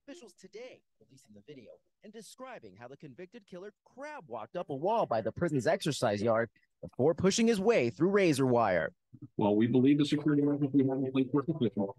Officials today releasing the video and describing how the convicted killer crab walked up a wall by the prison's exercise yard before pushing his way through razor wire. Well, we believe the security measures we have in place were sufficient.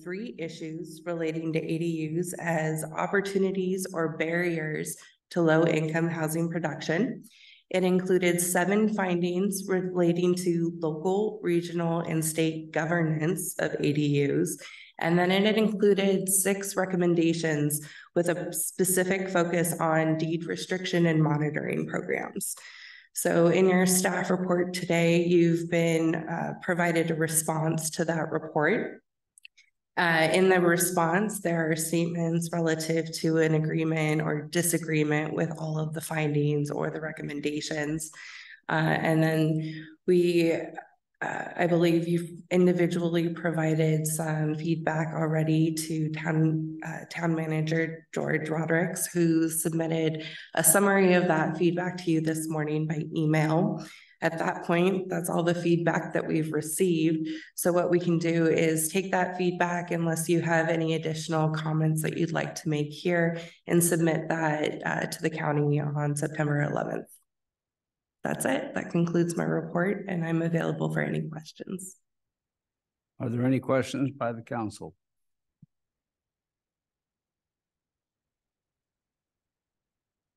Three issues relating to ADUs as opportunities or barriers to low-income housing production. It included 7 findings relating to local, regional, and state governance of ADUs. And then it included 6 recommendations with a specific focus on deed restriction and monitoring programs. So in your staff report today, you've been provided a response to that report. In the response, there are statements relative to an agreement or disagreement with all of the findings or the recommendations. And then I believe you've individually provided some feedback already to town manager George Rodericks, who submitted a summary of that feedback to you this morning by email. At that point, that's all the feedback that we've received. So what we can do is take that feedback, unless you have any additional comments that you'd like to make here, and submit that to the county on September 11th. That's it. That concludes my report, and I'm available for any questions. Are there any questions by the council?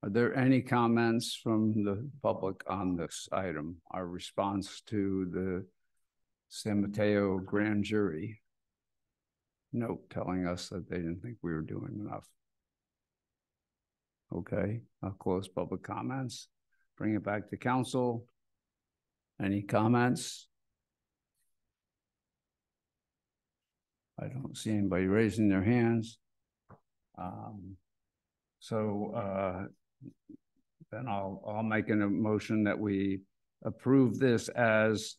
Are there any comments from the public on this item, our response to the San Mateo grand jury note telling us that they didn't think we were doing enough? Okay, I'll close public comments. Bring it back to council. Any comments? I don't see anybody raising their hands. Then I'll make a motion that we approve this as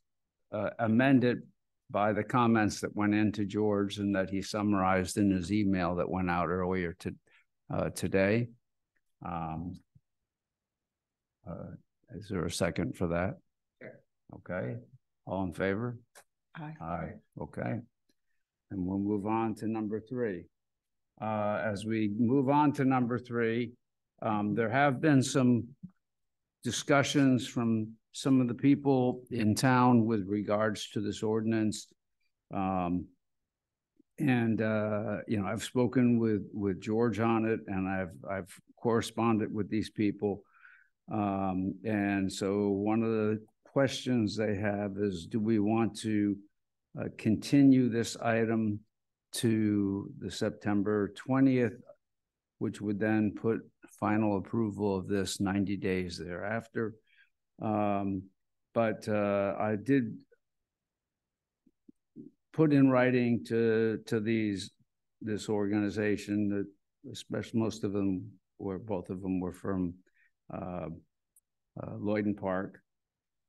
amended by the comments that went into George and that he summarized in his email that went out earlier today. Is there a second for that? Sure. Okay. All in favor? Aye. Aye. Okay. And we'll move on to number 3. As we move on to number 3, there have been some discussions from some of the people in town with regards to this ordinance. You know, I've spoken with George on it, and I've corresponded with these people. And so one of the questions they have is, do we want to continue this item to the September 20th, which would then put final approval of this 90 days thereafter. But I did put in writing to this organization that, especially most of them, or both of them, were from Lloyden Park,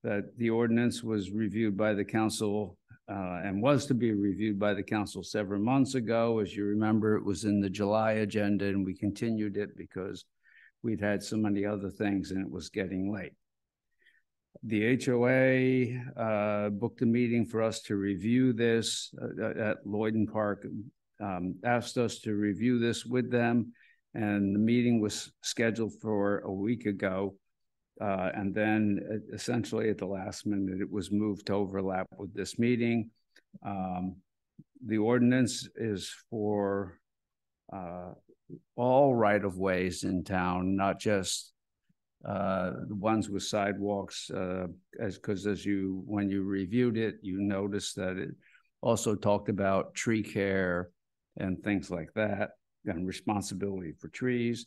that the ordinance was reviewed by the council and was to be reviewed by the council several months ago. As you remember, it was in the July agenda, and we continued it because we'd had so many other things and it was getting late. The HOA booked a meeting for us to review this at Lloyden Park, asked us to review this with them, and the meeting was scheduled for a week ago. And then essentially at the last minute, it was moved to overlap with this meeting. The ordinance is for all right-of-ways in town, not just the ones with sidewalks, because when you reviewed it, you noticed that it also talked about tree care and things like that, and responsibility for trees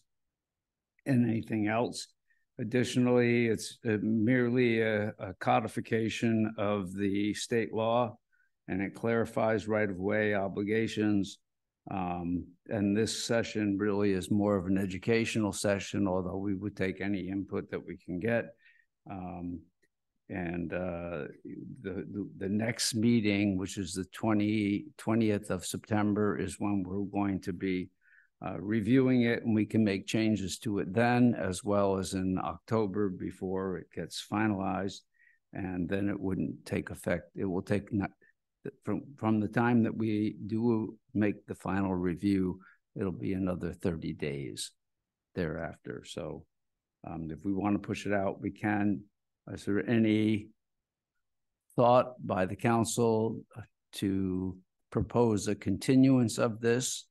and anything else. Additionally, it's merely a codification of the state law, and it clarifies right-of-way obligations. And this session really is more of an educational session, although we would take any input that we can get. The next meeting, which is the 20th of September, is when we're going to be reviewing it, and we can make changes to it then, as well as in October before it gets finalized. And then it wouldn't take effect. It will take from the time that we do make the final review, it'll be another 30 days thereafter. So if we want to push it out, we can. Is there any thought by the council to propose a continuance of this,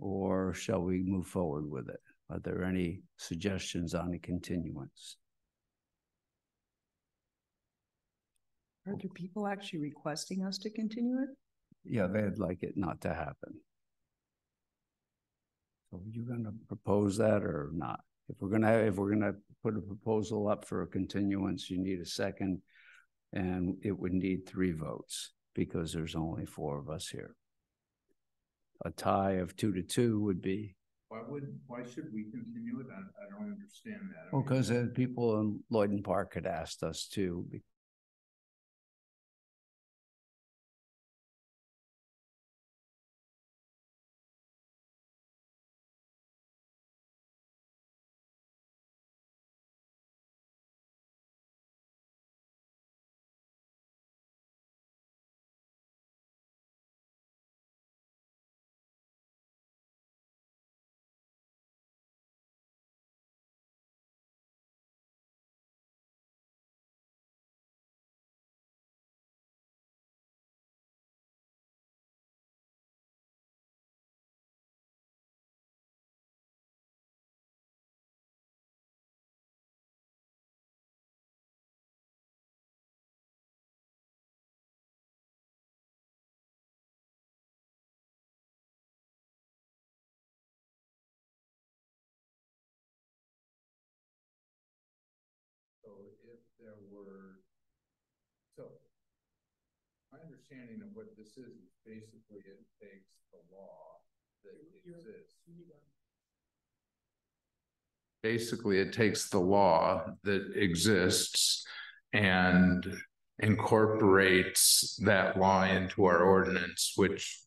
or shall we move forward with it? Are there any suggestions on a continuance? Are there people actually requesting us to continue it? Yeah, they'd like it not to happen. So are you gonna propose that or not? If we're gonna put a proposal up for a continuance, you need a second, and it would need 3 votes because there's only 4 of us here. A tie of 2-2 would be. Why should we continue it? I don't understand that. Well, because people in Lloyden Park had asked us to. So if there were, my understanding of what this is basically it takes the law that exists. Basically, it takes the law that exists and incorporates that law into our ordinance, which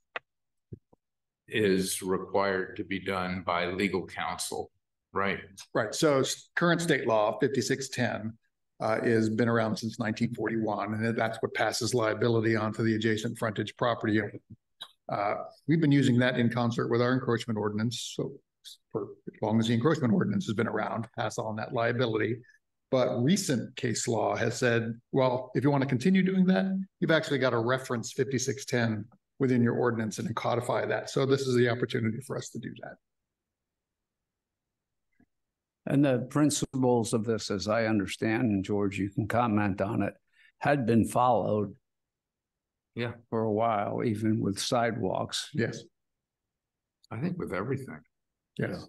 is required to be done by legal counsel, right? Right. So current state law 5610 has been around since 1941, and that's what passes liability onto the adjacent frontage property. We've been using that in concert with our encroachment ordinance. So for as long as the encroachment ordinance has been around, pass on that liability. But recent case law has said, well, if you want to continue doing that, you've actually got to reference 5610 within your ordinance and codify that. So this is the opportunity for us to do that. And the principles of this, as I understand, and George, you can comment on it, had been followed. Yeah. For a while, even with sidewalks. Yes. I think with everything. Yes. Yeah.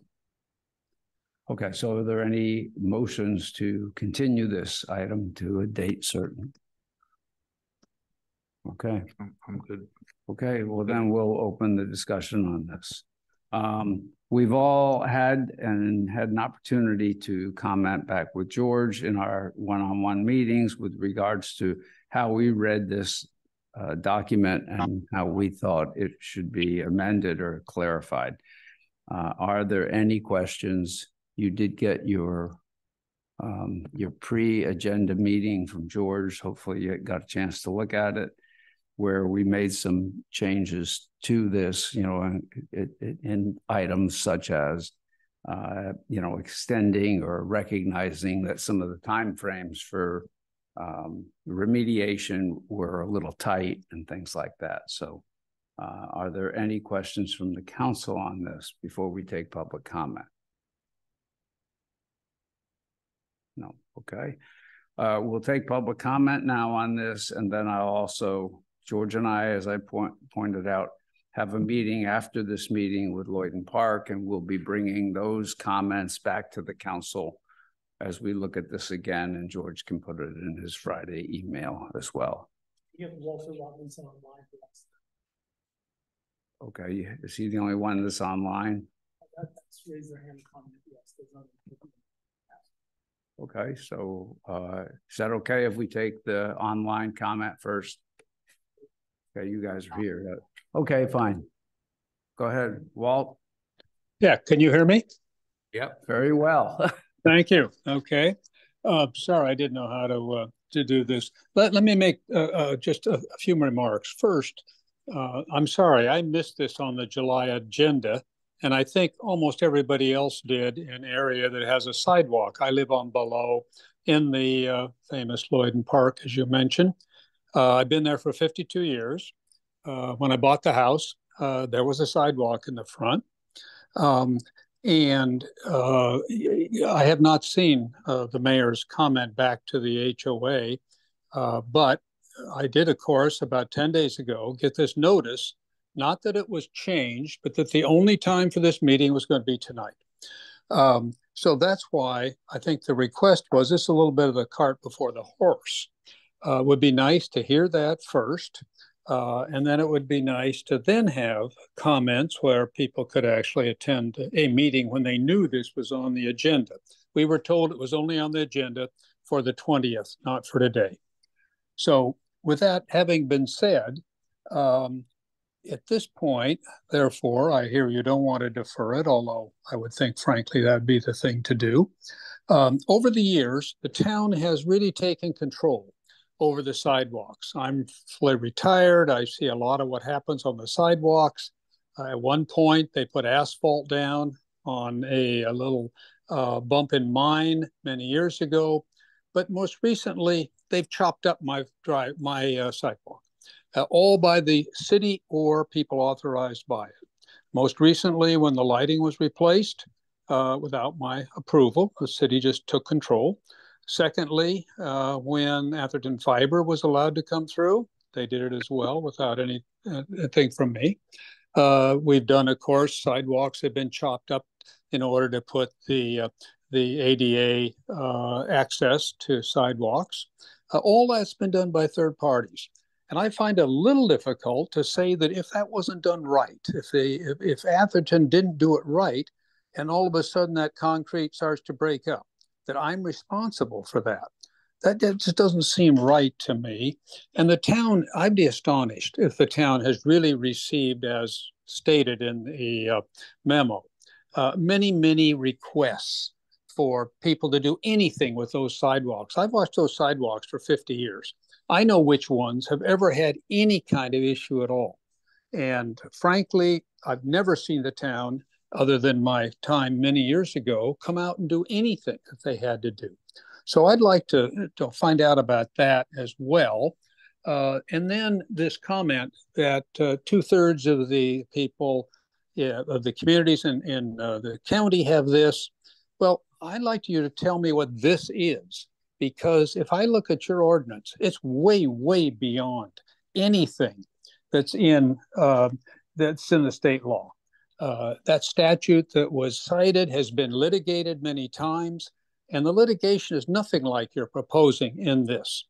Okay, so are there any motions to continue this item to a date certain? Okay. I'm good. Okay, well then we'll open the discussion on this. We've all had an opportunity to comment back with George in our one-on-one meetings with regards to how we read this document and how we thought it should be amended or clarified. Are there any questions? You did get your pre-agenda meeting from George. Hopefully you got a chance to look at it, where we made some changes to this, you know, in items such as, you know, extending or recognizing that some of the timeframes for remediation were a little tight and things like that. So are there any questions from the council on this before we take public comment? No, okay. We'll take public comment now on this, and then I'll also, George and I, as I pointed out, have a meeting after this meeting with Lloyden Park, and we'll be bringing those comments back to the council as we look at this again, and George can put it in his Friday email as well. You have Walter Robinson online for us. Okay, is he the only one that's online? That's raise their hand comment, yes. There's no. Okay, so is that okay if we take the online comment first? Okay, you guys are here. Okay, fine. Go ahead, Walt. Yeah, can you hear me? Yep, very well. Thank you. Okay. Sorry, I didn't know how to do this. Let me make just a few remarks. First, I'm sorry, I missed this on the July agenda, and I think almost everybody else did in an area that has a sidewalk. I live on below in the famous Lloyden Park, as you mentioned. I've been there for 52 years. when I bought the house, there was a sidewalk in the front. And I have not seen the mayor's comment back to the HOA, but I did, of course, about 10 days ago, get this notice, not that it was changed, but that the only time for this meeting was going to be tonight. So that's why I think the request was this a little bit of the cart before the horse. Would be nice to hear that first. And then it would be nice to then have comments where people could actually attend a meeting when they knew this was on the agenda. We were told it was only on the agenda for the 20th, not for today. So with that having been said, at this point, therefore, I hear you don't want to defer it, although I would think, frankly, that'd be the thing to do. Over the years, the town has really taken control over the sidewalks. I'm fully retired. I see a lot of what happens on the sidewalks. At one point, they put asphalt down on a little bump in mine many years ago. But most recently, they've chopped up my sidewalk. All by the city or people authorized by it. Most recently, when the lighting was replaced without my approval, the city just took control. Secondly, when Atherton Fiber was allowed to come through, they did it as well without anything from me. We've done, of course, sidewalks have been chopped up in order to put the ADA access to sidewalks. All that's been done by third parties. And I find it a little difficult to say that if that wasn't done right, if Atherton didn't do it right, and all of a sudden that concrete starts to break up, that I'm responsible for that. That just doesn't seem right to me. And the town, I'd be astonished if the town has really received, as stated in the memo, many requests for people to do anything with those sidewalks. I've watched those sidewalks for 50 years. I know which ones have ever had any kind of issue at all. And frankly, I've never seen the town, other than my time many years ago, come out and do anything that they had to do. So I'd like to find out about that as well. And then this comment that 2/3 of the people, of the communities in the county have this. Well, I'd like you to tell me what this is. Because if I look at your ordinance, it's way beyond anything that's in the state law. That statute that was cited has been litigated many times, and the litigation is nothing like you're proposing in this.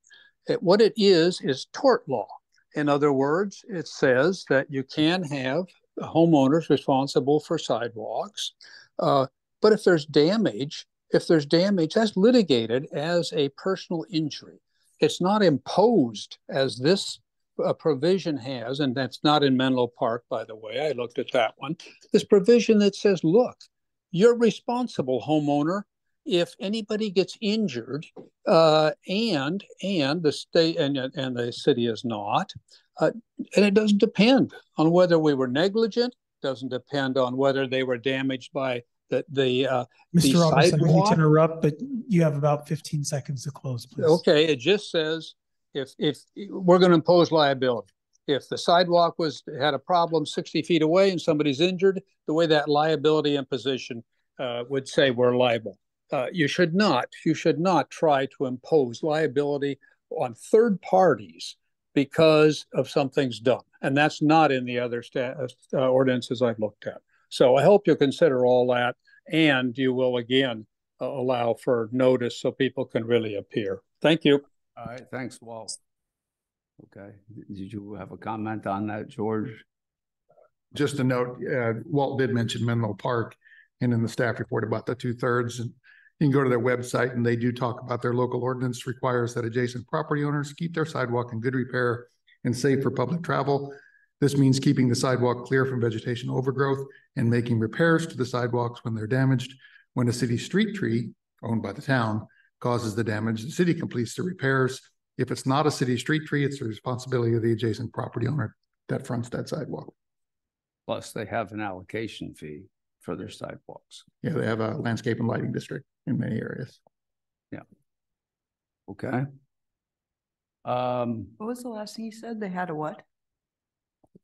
What it is tort law. In other words, it says that you can have homeowners responsible for sidewalks, but if there's damage, that's litigated as a personal injury. It's not imposed as this provision has, and that's not in Menlo Park, by the way. I looked at that one. This provision that says, look, you're responsible, homeowner, if anybody gets injured, and the state and the city is not. And it doesn't depend on whether we were negligent, doesn't depend on whether they were damaged by Mr. Robertson, I hate to interrupt, but you have about 15 seconds to close, please. Okay, it just says if we're going to impose liability. If the sidewalk had a problem 60 feet away and somebody's injured, the way that liability imposition would say we're liable. You should not try to impose liability on third parties because of something's done. And that's not in the other ordinances I've looked at. So I hope you'll consider all that, and you will again allow for notice so people can really appear. Thank you. All right, thanks, Walt. Okay, did you have a comment on that, George? Just a note, Walt did mention Menlo Park and in the staff report about the 2/3. And you can go to their website and they do talk about their local ordinance requires that adjacent property owners keep their sidewalk in good repair and safe for public travel. This means keeping the sidewalk clear from vegetation overgrowth and making repairs to the sidewalks when they're damaged. When a city street tree owned by the town causes the damage, the city completes the repairs. If it's not a city street tree, it's the responsibility of the adjacent property owner that fronts that sidewalk. Plus, they have an allocation fee for their sidewalks. Yeah, they have a landscape and lighting district in many areas. Yeah. Okay. What was the last thing you said? They had a what?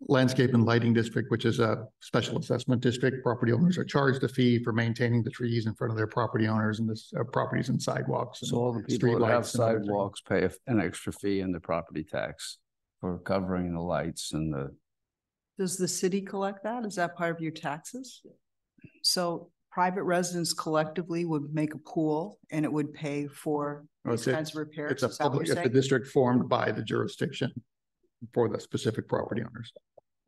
landscape and lighting district, which is a special assessment district. Property owners are charged a fee for maintaining the trees in front of their property owners and this properties and sidewalks. So all the people that have sidewalks pay an extra fee in the property tax for covering the lights and the. Does the city collect that? Is that part of your taxes? So private residents collectively would make a pool and it would pay for these kinds of repairs? It's a district formed by the jurisdiction for the specific property owners.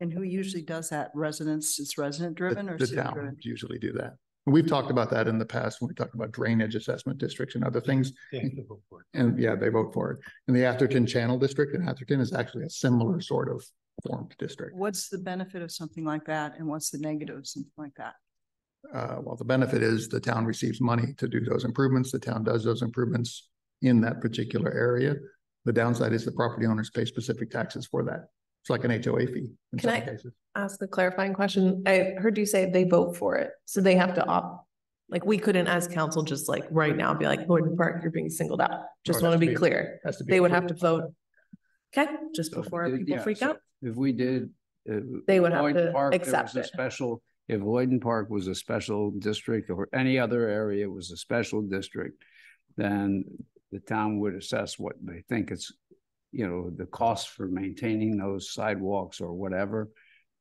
And who usually does that? Residents, it's resident driven or the city town driven? usually do that. And we've talked about that in the past when we talked about drainage assessment districts and other things. And yeah, they vote for it. And the Atherton Channel District in Atherton is actually a similar sort of formed district. What's the benefit of something like that? And what's the negative of something like that? Well, the benefit is the town receives money to do those improvements. The town does those improvements in that particular area. The downside is the property owners pay specific taxes for that. It's like an HOA fee in some cases. Ask a clarifying question? I heard you say they vote for it, so they have to opt. Like, we couldn't, as council, just like right now be like, Gordon Park, you're being singled out. Just want to be clear. They would have to vote. Okay, just before people freak out. If we did, they would have to accept it. If Lloyden Park was a special district or any other area was a special district, then the town would assess what they think it's, you know, the cost for maintaining those sidewalks or whatever,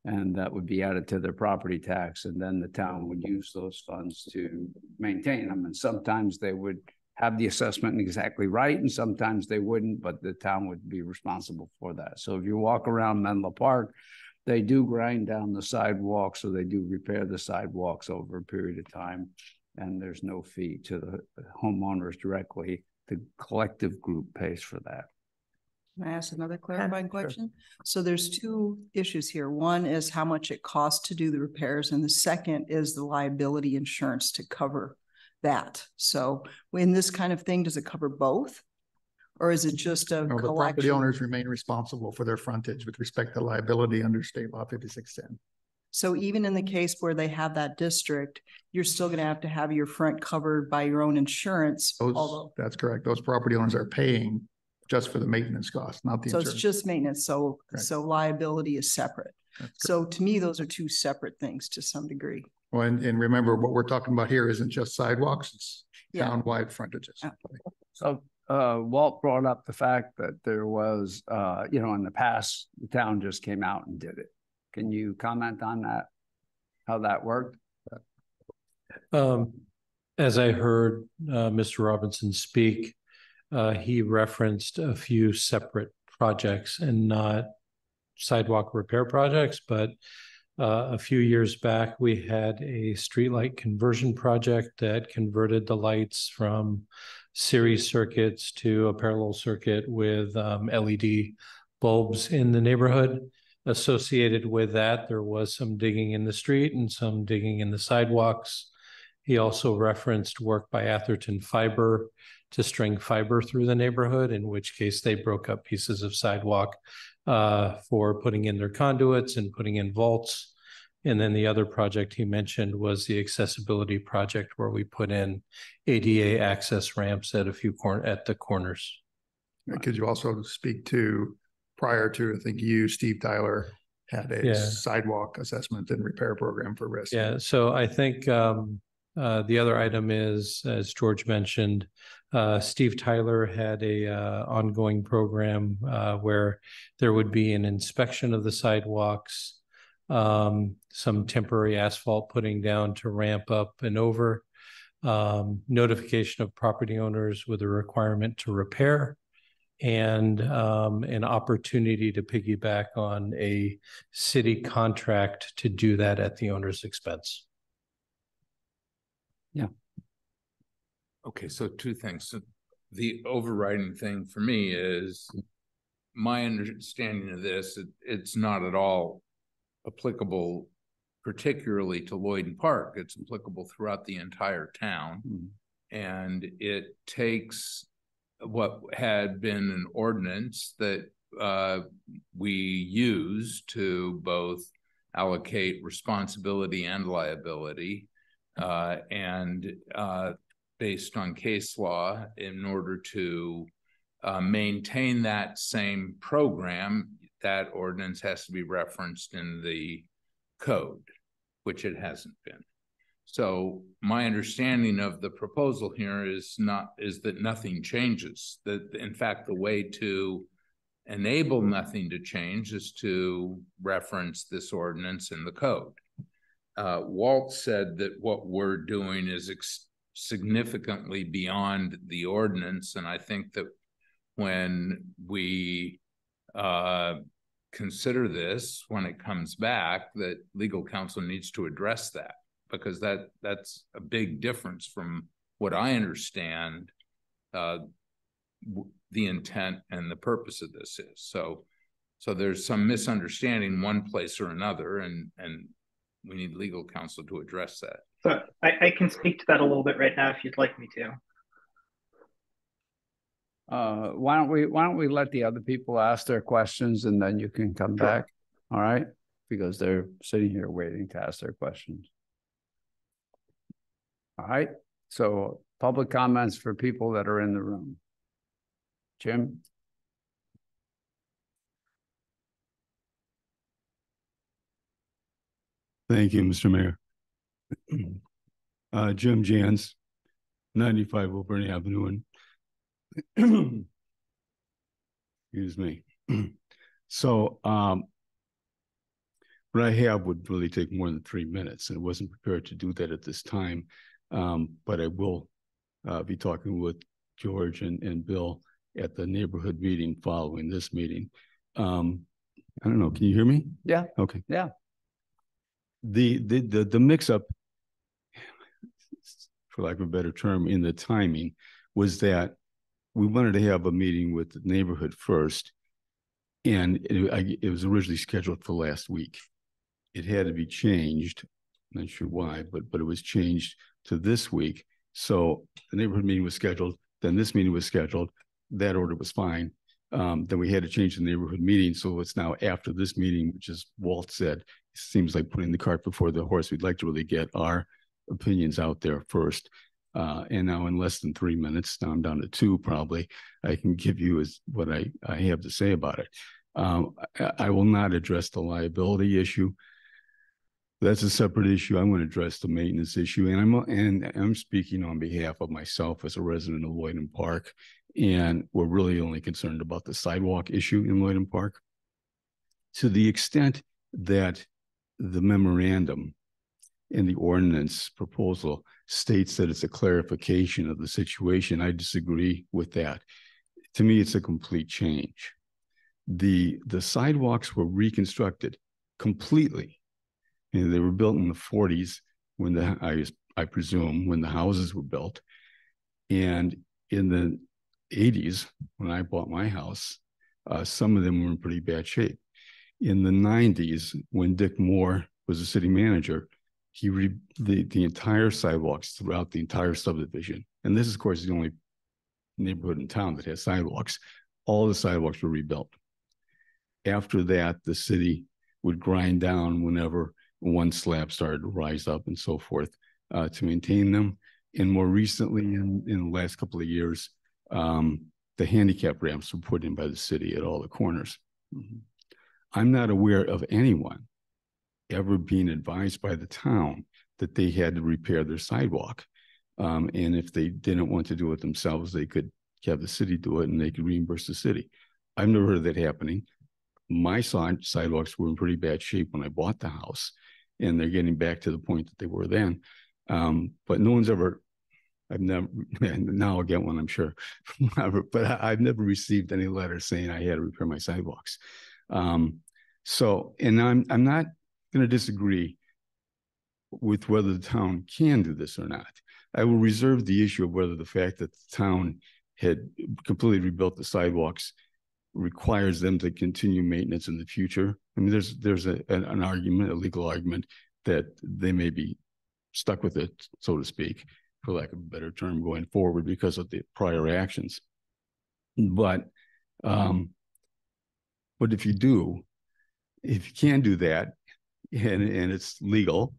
and that would be added to their property tax, and then the town would use those funds to maintain them. And sometimes they would have the assessment exactly right, and sometimes they wouldn't, but the town would be responsible for that. So if you walk around Menlo Park, they do grind down the sidewalks, or they do repair the sidewalks over a period of time, and there's no fee to the homeowners directly. The collective group pays for that. Can I ask another clarifying question? So there's two issues here. One is how much it costs to do the repairs, and the second is the liability insurance to cover that. So in this kind of thing, does it cover both? Or is it just a collection? The property owners remain responsible for their frontage with respect to liability under state law 5610. So even in the case where they have that district, you're still going to have your front covered by your own insurance. That's correct. Those property owners are paying just for the maintenance costs, not the insurance. So it's just maintenance. So, so liability is separate. So to me, those are two separate things to some degree. Well, and remember what we're talking about here isn't just sidewalks, it's town-wide frontages. So Walt brought up the fact that there was, you know, in the past, the town just came out and did it. Can you comment on that, how that worked? As I heard Mr. Robinson speak, he referenced a few separate projects and not sidewalk repair projects, but a few years back, we had a streetlight conversion project that converted the lights from series circuits to a parallel circuit with LED bulbs in the neighborhood. Associated with that, there was some digging in the street and some digging in the sidewalks. He also referenced work by Atherton Fiber to string fiber through the neighborhood, in which case they broke up pieces of sidewalk for putting in their conduits and putting in vaults. And then the other project he mentioned was the accessibility project, where we put in ADA access ramps at at the corners. Could you also speak to, prior to, I think you, Steve Tyler, had a sidewalk assessment and repair program for risk? Yeah, so I think the other item is, as George mentioned, Steve Tyler had a ongoing program where there would be an inspection of the sidewalks, some temporary asphalt putting down to ramp up and over, notification of property owners with a requirement to repair, and an opportunity to piggyback on a city contract to do that at the owner's expense. Yeah. Okay, so two things. So the overriding thing for me is my understanding of this, it's not at all applicable particularly to Lloyden Park. It's applicable throughout the entire town. And it takes what had been an ordinance that we use to both allocate responsibility and liability, and based on case law, in order to maintain that same program, that ordinance has to be referenced in the code, which it hasn't been. So my understanding of the proposal here is that nothing changes. That in fact, the way to enable nothing to change is to reference this ordinance in the code. Walt said that what we're doing is significantly beyond the ordinance, and I think that when we consider this, when it comes back, that legal counsel needs to address that, because that's a big difference from what I understand the intent and the purpose of this is. So there's some misunderstanding one place or another, and we need legal counsel to address that. So I can speak to that a little bit right now if you'd like me to. Why don't we let the other people ask their questions and then you can come back? All right, because they're sitting here waiting to ask their questions. All right, so public comments for people that are in the room. Jim? Thank you, Mr. Mayor. Jim Jans, 95 Woburn Avenue, and excuse me. So what I have would really take more than 3 minutes, and I wasn't prepared to do that at this time. But I will be talking with George and Bill at the neighborhood meeting following this meeting. I don't know, can you hear me? Yeah. Okay. Yeah. The mix-up, for lack of a better term, in the timing was that we wanted to have a meeting with the neighborhood first, and it was originally scheduled for last week. It had to be changed. I'm not sure why, but it was changed to this week. So the neighborhood meeting was scheduled, then this meeting was scheduled. That order was fine. Then we had to change the neighborhood meeting, so it's now after this meeting, which is Walt said, seems like putting the cart before the horse. We'd like to really get our opinions out there first. And now in less than 3 minutes, now I'm down to 2 probably, I can give you what I have to say about it. I will not address the liability issue. That's a separate issue. I'm going to address the maintenance issue, and I'm speaking on behalf of myself as a resident of Lloyden Park, and we're really only concerned about the sidewalk issue in Lloyden Park. To the extent that the memorandum in the ordinance proposal states that it's a clarification of the situation, I disagree with that. To me, it's a complete change. The sidewalks were reconstructed completely. And they were built in the 40s when I presume when the houses were built. And in the 80s, when I bought my house, some of them were in pretty bad shape. In the 90s, when Dick Moore was the city manager, he the entire sidewalks throughout the entire subdivision. And this is, of course, the only neighborhood in town that has sidewalks. All the sidewalks were rebuilt. After that, the city would grind down whenever one slab started to rise up and so forth to maintain them. And more recently, in the last couple of years, the handicap ramps were put in by the city at all the corners. I'm not aware of anyone ever being advised by the town that they had to repair their sidewalk. And if they didn't want to do it themselves, they could have the city do it and they could reimburse the city. I've never heard of that happening. My sidewalks were in pretty bad shape when I bought the house, and they're getting back to the point that they were then. But no one's ever, now I'll get one, I'm sure, but I've never received any letter saying I had to repair my sidewalks. So, and I'm not going to disagree with whether the town can do this or not. I will reserve the issue of whether the fact that the town had completely rebuilt the sidewalks requires them to continue maintenance in the future. I mean, there's an argument, a legal argument, that they may be stuck with it, so to speak, for lack of a better term, going forward because of the prior actions. But if you can do that, and it's legal,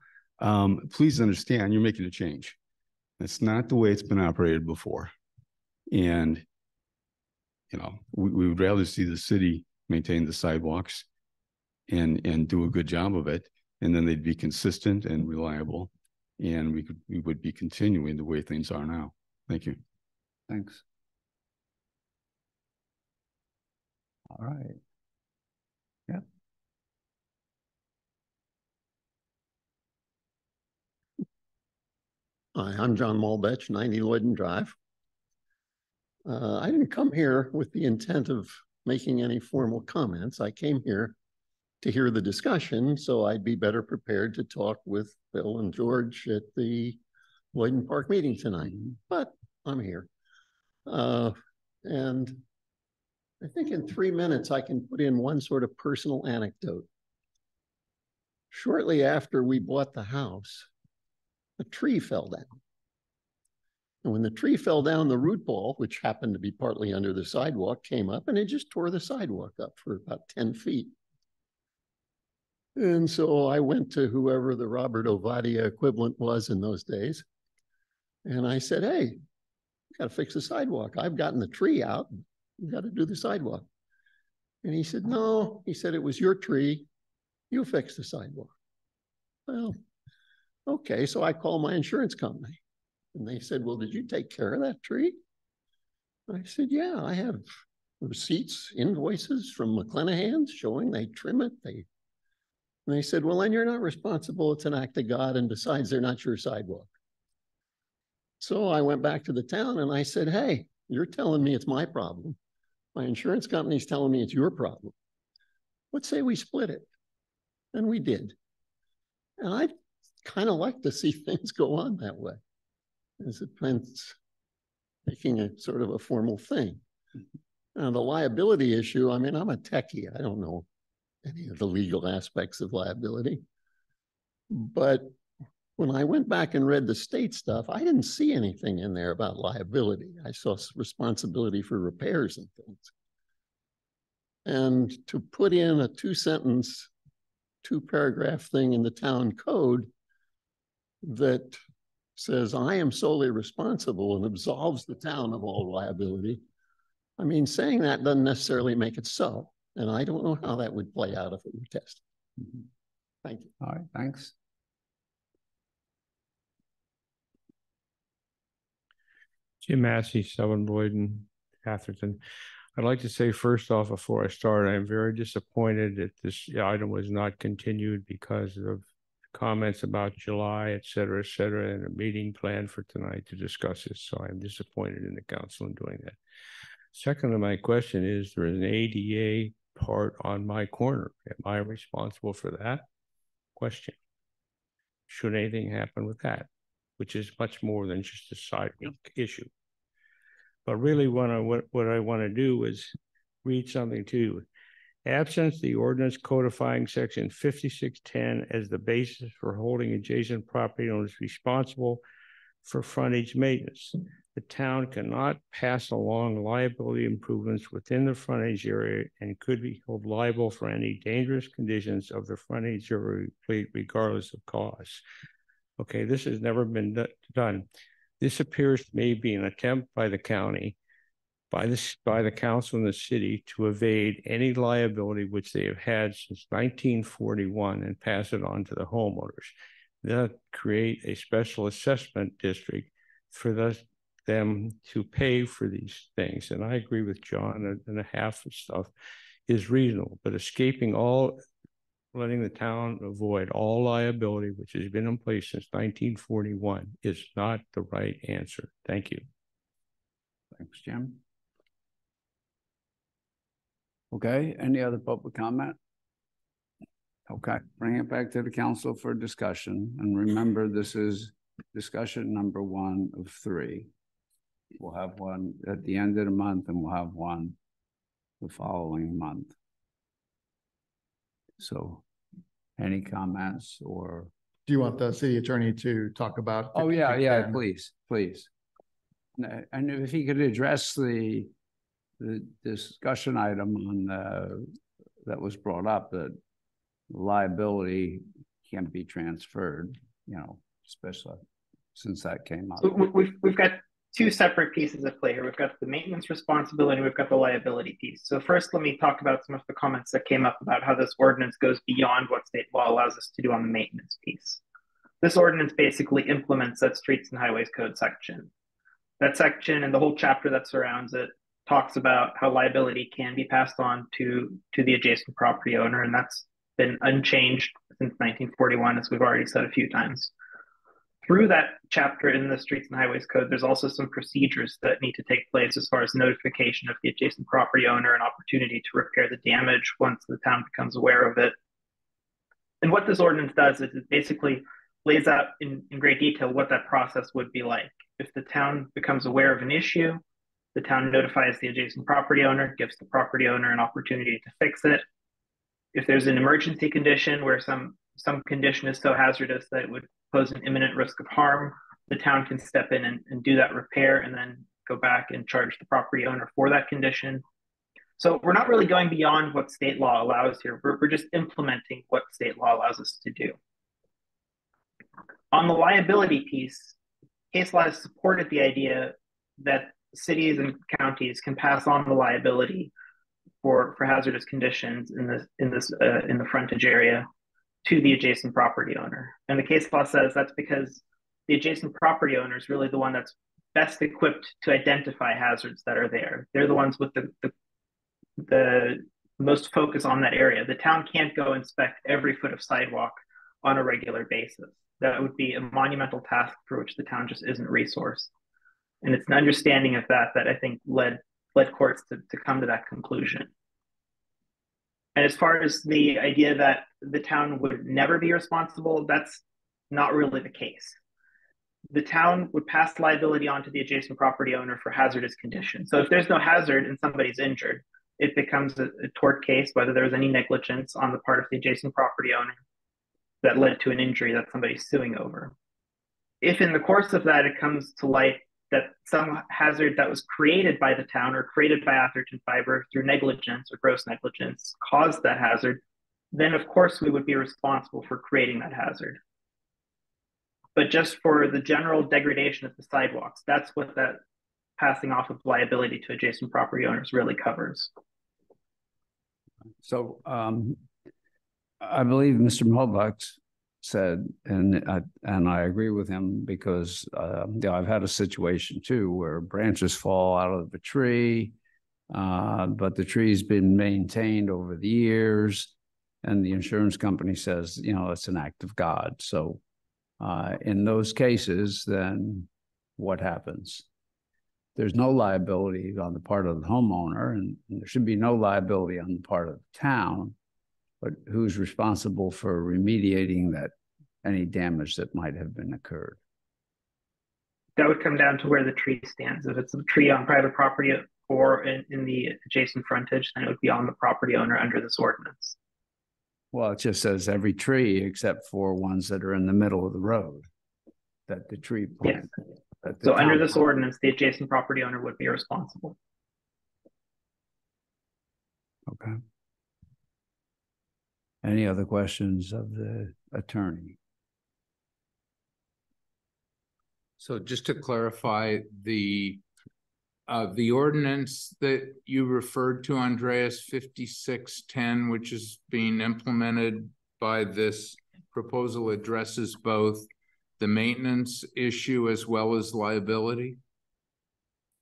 please understand you're making a change. That's not the way it's been operated before. And you know, we would rather see the city maintain the sidewalks and do a good job of it. And then they'd be consistent and reliable. And we would be continuing the way things are now. Thank you. Thanks. All right. Yeah. Hi, I'm John Malbech, 90 Lloyden Drive. I didn't come here with the intent of making any formal comments. I came here to hear the discussion, so I'd be better prepared to talk with Bill and George at the Lloyden Park meeting tonight. But I'm here. And I think in 3 minutes, I can put in one sort of personal anecdote. Shortly after we bought the house, a tree fell down. And when the tree fell down, the root ball, which happened to be partly under the sidewalk, came up and it just tore the sidewalk up for about 10 feet. And so I went to whoever the Robert Ovadia equivalent was in those days. And I said, hey, you got to fix the sidewalk. I've gotten the tree out. You got to do the sidewalk. And he said, no, he said, it was your tree. You fix the sidewalk. Well, okay. So I called my insurance company and they said, well, did you take care of that tree? I said, yeah, I have receipts, invoices from McClenahans showing they trim it. And they said, well, then you're not responsible. It's an act of God. And besides, they're not your sidewalk. So I went back to the town and I said, hey, you're telling me it's my problem. My insurance company's telling me it's your problem. Let's say we split it. And we did. And I kind of like to see things go on that way, as opposed making a sort of a formal thing. Now, the liability issue, I mean, I'm a techie. I don't know any of the legal aspects of liability. But when I went back and read the state stuff, I didn't see anything in there about liability. I saw responsibility for repairs and things. And to put in a 2-sentence, 2-paragraph thing in the town code that says, I am solely responsible and absolves the town of all liability. I mean, saying that doesn't necessarily make it so. And I don't know how that would play out if it were tested. Thank you. All right, thanks. Jim Massey, 7 Lloyden, Atherton. I'd like to say first off, before I start, I am very disappointed that this item was not continued because of comments about July, et cetera, and a meeting planned for tonight to discuss this. So I'm disappointed in the council in doing that. Second, my question is, there is an ADA part on my corner. Am I responsible for that? Question. Should anything happen with that? Which is much more than just a sidewalk issue. But really what I want to do is read something to you. Absent the ordinance codifying section 5610 as the basis for holding adjacent property owners responsible for frontage maintenance, the town cannot pass along liability improvements within the frontage area and could be held liable for any dangerous conditions of the frontage area regardless of cause. Okay, this has never been done. This appears to me to be an attempt by the county, by the council and the city to evade any liability which they have had since 1941 and pass it on to the homeowners. Then create a special assessment district for them to pay for these things. And I agree with John, and a half of stuff is reasonable, but letting the town avoid all liability, which has been in place since 1941, is not the right answer. Thank you. Thanks, Jim. Okay, any other public comment? Okay, bring it back to the council for discussion. And remember, this is discussion number 1 of 3. We'll have one at the end of the month and we'll have one the following month. So any comments or? Do you want the city attorney to talk about? Oh, yeah, please. And if he could address the discussion item on that was brought up, that liability can be transferred, especially since that came up. So we've got two separate pieces at play here. We've got the maintenance responsibility, we've got the liability piece. So first, let me talk about some of the comments that came up about how this ordinance goes beyond what state law allows us to do on the maintenance piece. This ordinance basically implements that Streets and Highways Code section. That section and the whole chapter that surrounds it talks about how liability can be passed on to the adjacent property owner, and that's been unchanged since 1941, as we've already said a few times. Through that chapter in the Streets and Highways Code, there's also some procedures that need to take place as far as notification of the adjacent property owner and opportunity to repair the damage once the town becomes aware of it. And what this ordinance does is it basically lays out in great detail what that process would be like. If the town becomes aware of an issue, the town notifies the adjacent property owner, gives the property owner an opportunity to fix it. If there's an emergency condition where some condition is so hazardous that it would pose an imminent risk of harm, the town can step in and do that repair and then go back and charge the property owner for that condition. So we're not really going beyond what state law allows here. We're just implementing what state law allows us to do. On the liability piece, case law has supported the idea that cities and counties can pass on the liability for hazardous conditions in the frontage area to the adjacent property owner. And the case law says that's because the adjacent property owner is really the one that's best equipped to identify hazards that are there. They're the ones with the most focus on that area. The town can't go inspect every foot of sidewalk on a regular basis. That would be a monumental task for which the town just isn't resourced. And it's an understanding of that I think led courts to come to that conclusion. And as far as the idea that the town would never be responsible, that's not really the case. The town would pass liability on to the adjacent property owner for hazardous conditions. So if there's no hazard and somebody's injured, it becomes a tort case, whether there was any negligence on the part of the adjacent property owner that led to an injury that somebody's suing over. If in the course of that, it comes to light that some hazard that was created by the town or created by Atherton Fiber through negligence or gross negligence caused that hazard, then of course we would be responsible for creating that hazard. But just for the general degradation of the sidewalks, that's what that passing off of liability to adjacent property owners really covers. So I believe Mr. Mulbuck said, and I agree with him, because I've had a situation too where branches fall out of the tree, but the tree's been maintained over the years, and the insurance company says, it's an act of God. So in those cases, then what happens? There's no liability on the part of the homeowner, and there should be no liability on the part of the town. But who's responsible for remediating any damage that might have been occurred? That would come down to where the tree stands. If it's a tree on private property or in the adjacent frontage, then it would be on the property owner under this ordinance. Well, it just says every tree except for ones that are in the middle of the road that the tree planted. Yes. So under this ordinance, the adjacent property owner would be responsible. Okay. Any other questions of the attorney? So just to clarify, the ordinance that you referred to, Andreas, 5610, which is being implemented by this proposal, addresses both the maintenance issue as well as liability?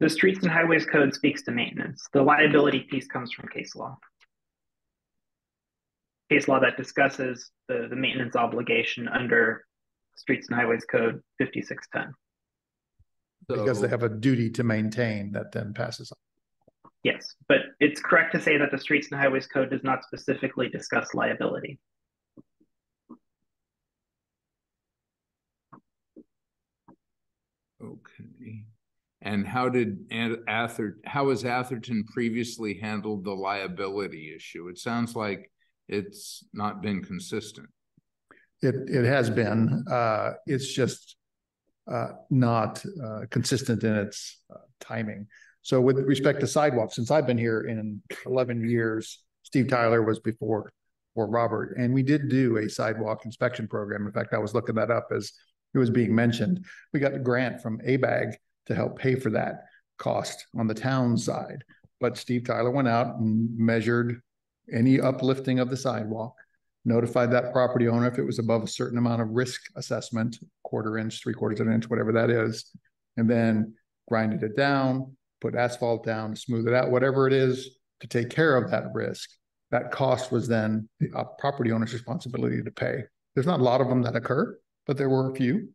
The Streets and Highways Code speaks to maintenance. The liability piece comes from case law. Case law that discusses the maintenance obligation under Streets and Highways Code 5610. Because they have a duty to maintain that then passes on. Yes, but it's correct to say that the Streets and Highways Code does not specifically discuss liability. Okay. And how has Atherton previously handled the liability issue? It sounds like it's not been consistent. It has been. It's just not consistent in its timing. So with respect to sidewalks, since I've been here in 11 years, Steve Tyler was before Robert, and we did do a sidewalk inspection program. In fact, I was looking that up as it was being mentioned. We got a grant from ABAG to help pay for that cost on the town side. But Steve Tyler went out and measured any uplifting of the sidewalk, notified that property owner if it was above a certain amount of risk assessment, 1/4 inch, 3/4 of an inch, whatever that is, and then grinded it down, put asphalt down, smooth it out, whatever it is to take care of that risk. That cost was then the property owner's responsibility to pay. There's not a lot of them that occur, but there were a few.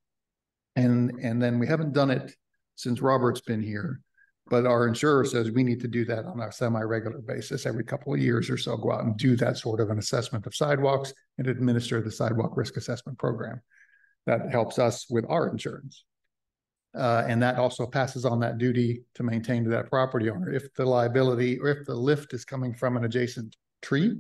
And then we haven't done it since Robert's been here, but our insurer says we need to do that on a semi-regular basis every couple of years or so, go out and do that sort of an assessment of sidewalks and administer the sidewalk risk assessment program. That helps us with our insurance. And that also passes on that duty to maintain to that property owner. If the liability or if the lift is coming from an adjacent tree,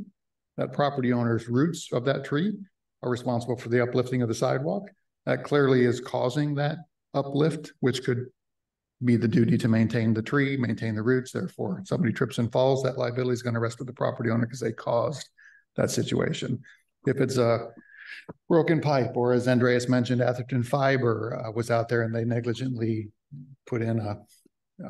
that property owner's roots of that tree are responsible for the uplifting of the sidewalk. That clearly is causing that uplift, which could be the duty to maintain the tree, maintain the roots. Therefore, if somebody trips and falls, that liability is going to rest with the property owner because they caused that situation. If it's a broken pipe, or as Andreas mentioned, Atherton fiber was out there and they negligently put in a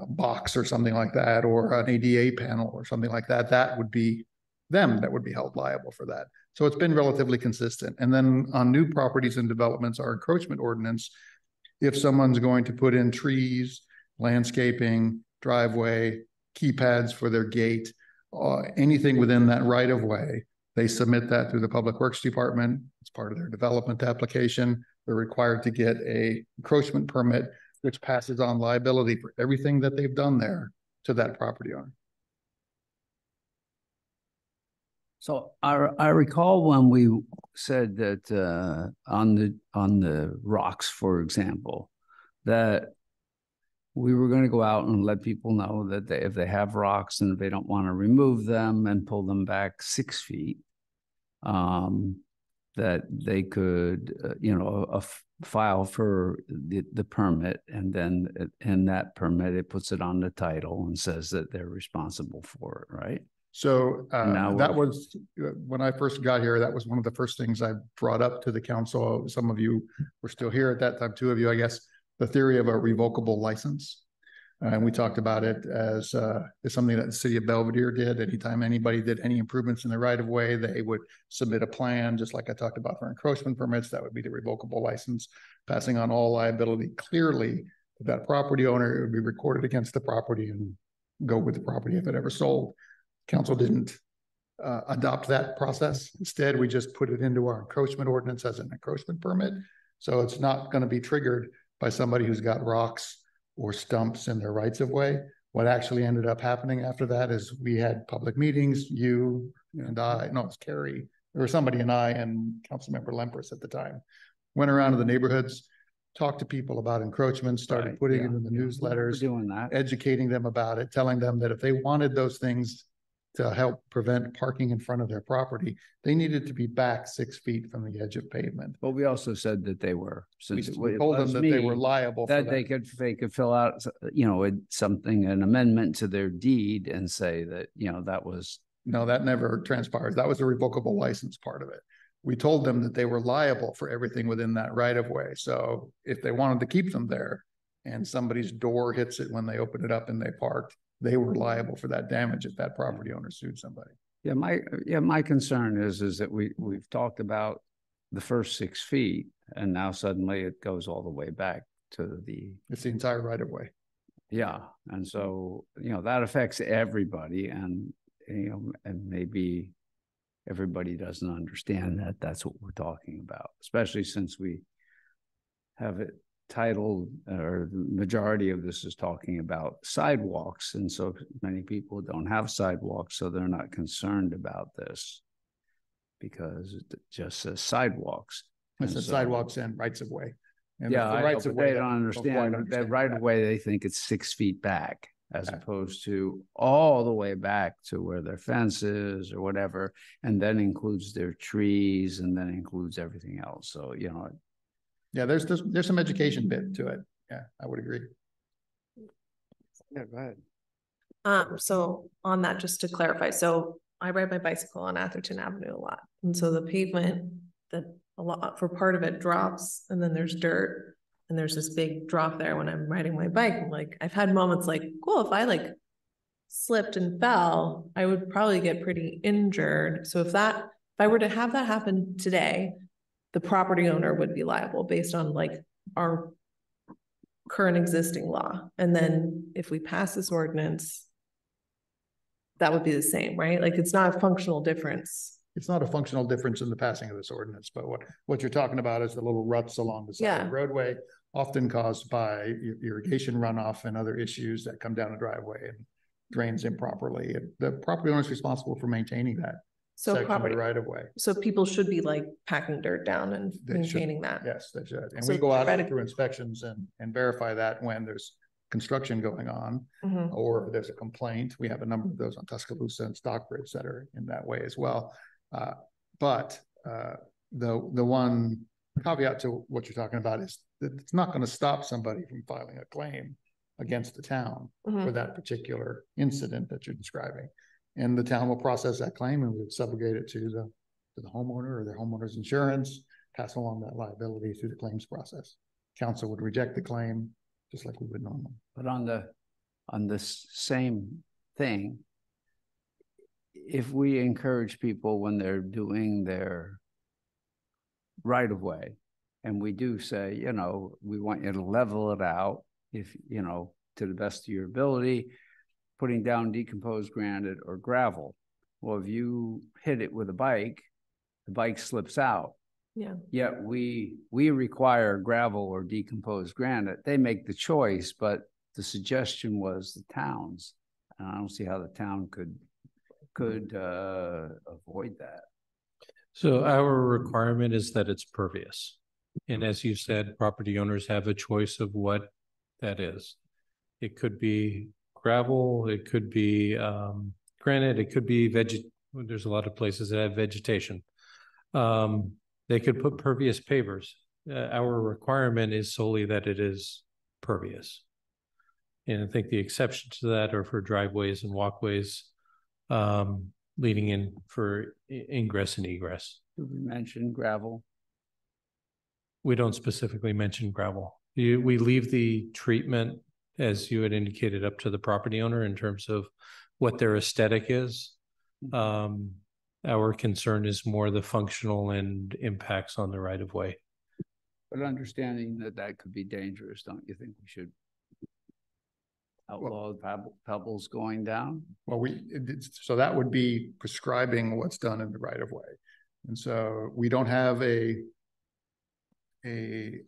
box or something like that, or an ADA panel or something like that, that would be them that would be held liable for that. So it's been relatively consistent. And then on new properties and developments, our encroachment ordinance, if someone's going to put in trees, landscaping, driveway, keypads for their gate, anything within that right of way, they submit that through the Public Works Department. It's part of their development application. They're required to get a encroachment permit, which passes on liability for everything that they've done there to that property owner. So I recall when we said that on the rocks, for example, that we were going to go out and let people know that if they have rocks and they don't want to remove them and pull them back 6 feet, that they could, file for the permit, and then in that permit, it puts it on the title and says that they're responsible for it, right? So that was, when I first got here, that was one of the first things I brought up to the council. Some of you were still here at that time, 2 of you, I guess, the theory of a revocable license. And we talked about it as something that the city of Belvedere did. Anytime anybody did any improvements in the right of way, they would submit a plan, just like I talked about for encroachment permits. That would be the revocable license, passing on all liability clearly to that property owner. It would be recorded against the property and go with the property if it ever sold. Council didn't adopt that process. Instead, we just put it into our encroachment ordinance as an encroachment permit. So it's not going to be triggered by somebody who's got rocks or stumps in their rights of way. What actually ended up happening after that is we had public meetings, you and I, no, it's Carrie, or somebody and I and Councilmember Lempres at the time, went around to the neighborhoods, talked to people about encroachments, started putting it in the newsletters, doing that, educating them about it, telling them that if they wanted those things to help prevent parking in front of their property, they needed to be back 6 feet from the edge of pavement. But we also said that they were, since we told them that they were liable that for they could fill out, something, an amendment to their deed and say that, that was. No, that never transpired. That was the revocable license part of it. We told them that they were liable for everything within that right of way. So if they wanted to keep them there and somebody's door hits it when they open it up and they parked, they were liable for that damage if that property owner sued somebody. My concern is that we've talked about the first 6 feet, and now suddenly it goes all the way back to it's the entire right of way. Yeah. And so, that affects everybody, and maybe everybody doesn't understand that that's what we're talking about, especially since we have it titled, or the majority of this is talking about sidewalks, and so many people don't have sidewalks, so they're not concerned about this because it just says sidewalks. It says sidewalks and rights of way. And yeah, the rights of way, they don't understand that right of way. They think it's 6 feet back, as opposed to all the way back to where their fence is or whatever, and then includes their trees, and then includes everything else. So yeah, there's some education bit to it. Yeah, I would agree. Yeah, go ahead. So on that, just to clarify, so I ride my bicycle on Atherton Avenue a lot. And so the pavement, that a lot for part of it drops, and then there's dirt. and there's this big drop there when I'm riding my bike. I'm like, I've had moments like, cool, if I like slipped and fell, I would probably get pretty injured. So if I were to have that happen today, the property owner would be liable based on like our current existing law. And then if we pass this ordinance, that would be the same, right? Like it's not a functional difference. It's not a functional difference in the passing of this ordinance, but what you're talking about is the little ruts along the side of the roadway, often caused by irrigation runoff and other issues that come down the driveway and drains improperly. And the property owner is responsible for maintaining that section of the right of way. So people should be like packing dirt down and maintaining that. Yes, they should. And we go out through inspections and verify that when there's construction going on, or there's a complaint. We have a number of those on Tuscaloosa and Stockbridge that are in that way as well. But the one caveat to what you're talking about is that it's not going to stop somebody from filing a claim against the town for that particular incident that you're describing. And the town will process that claim and we'll subrogate it to the homeowner or their homeowner's insurance, pass along that liability through the claims process. Council would reject the claim just like we would normally. But on this same thing, if we encourage people when they're doing their right of way, and we do say, you know, we want you to level it out, if, you know, to the best of your ability, putting down decomposed granite or gravel. Well, if you hit it with a bike, the bike slips out. Yeah. Yet we require gravel or decomposed granite. They make the choice, but the suggestion was the towns. And I don't see how the town could avoid that. So our requirement is that it's pervious. And as you said, property owners have a choice of what that is. It could be gravel, it could be granite, it could be there's a lot of places that have vegetation. They could put pervious pavers. Our requirement is solely that it is pervious. And I think the exceptions to that are for driveways and walkways leading in for ingress and egress. Did we mention gravel? We don't specifically mention gravel. We leave the treatment, as you had indicated, up to the property owner in terms of what their aesthetic is. Our concern is more the functional and impacts on the right of way. But understanding that could be dangerous, don't you think we should outlaw pebbles going down? Well, so that would be prescribing what's done in the right of way. And so we don't have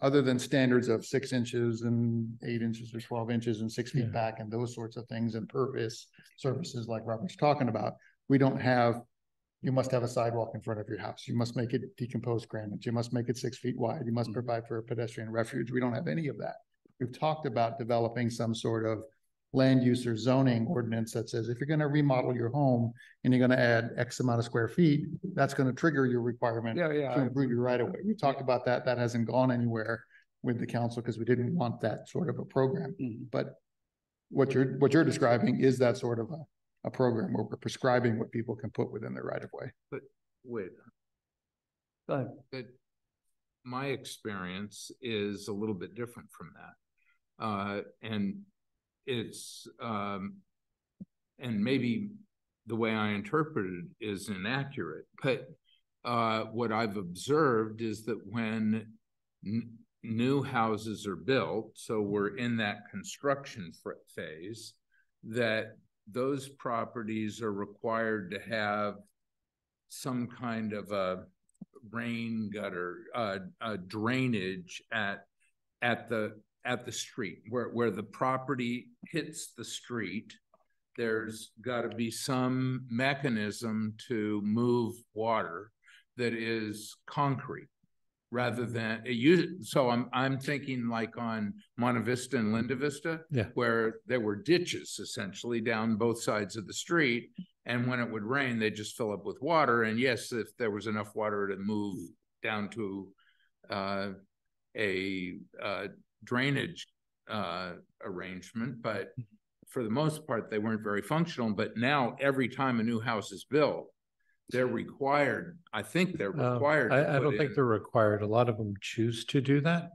other than standards of 6 inches and 8 inches or 12 inches and 6 feet back and those sorts of things and pervious surfaces like Robert's talking about, we don't have, you must have a sidewalk in front of your house. You must make it decomposed granite. You must make it 6 feet wide. You must provide for a pedestrian refuge. We don't have any of that. We've talked about developing some sort of land use or zoning ordinance that says if you're going to remodel your home and you're going to add X amount of square feet, that's going to trigger your requirement to improve your right of way. We talked about that. That hasn't gone anywhere with the council because we didn't want that sort of a program. But what you're describing is that sort of a program where we're prescribing what people can put within their right of way. But wait, go ahead. But my experience is a little bit different from that. And it's, and maybe the way I interpreted it is inaccurate, but what I've observed is that when new houses are built, so we're in that construction phase, that those properties are required to have some kind of a rain gutter, drainage at the street where the property hits the street. There's got to be some mechanism to move water that is concrete rather than so I'm thinking like on Monte Vista and Linda Vista, where there were ditches essentially down both sides of the street, and when it would rain they just fill up with water. And yes, if there was enough water to move down to a drainage arrangement, but for the most part they weren't very functional. But now every time a new house is built, they're required, I think they're required. I don't think they're required. A lot of them choose to do that.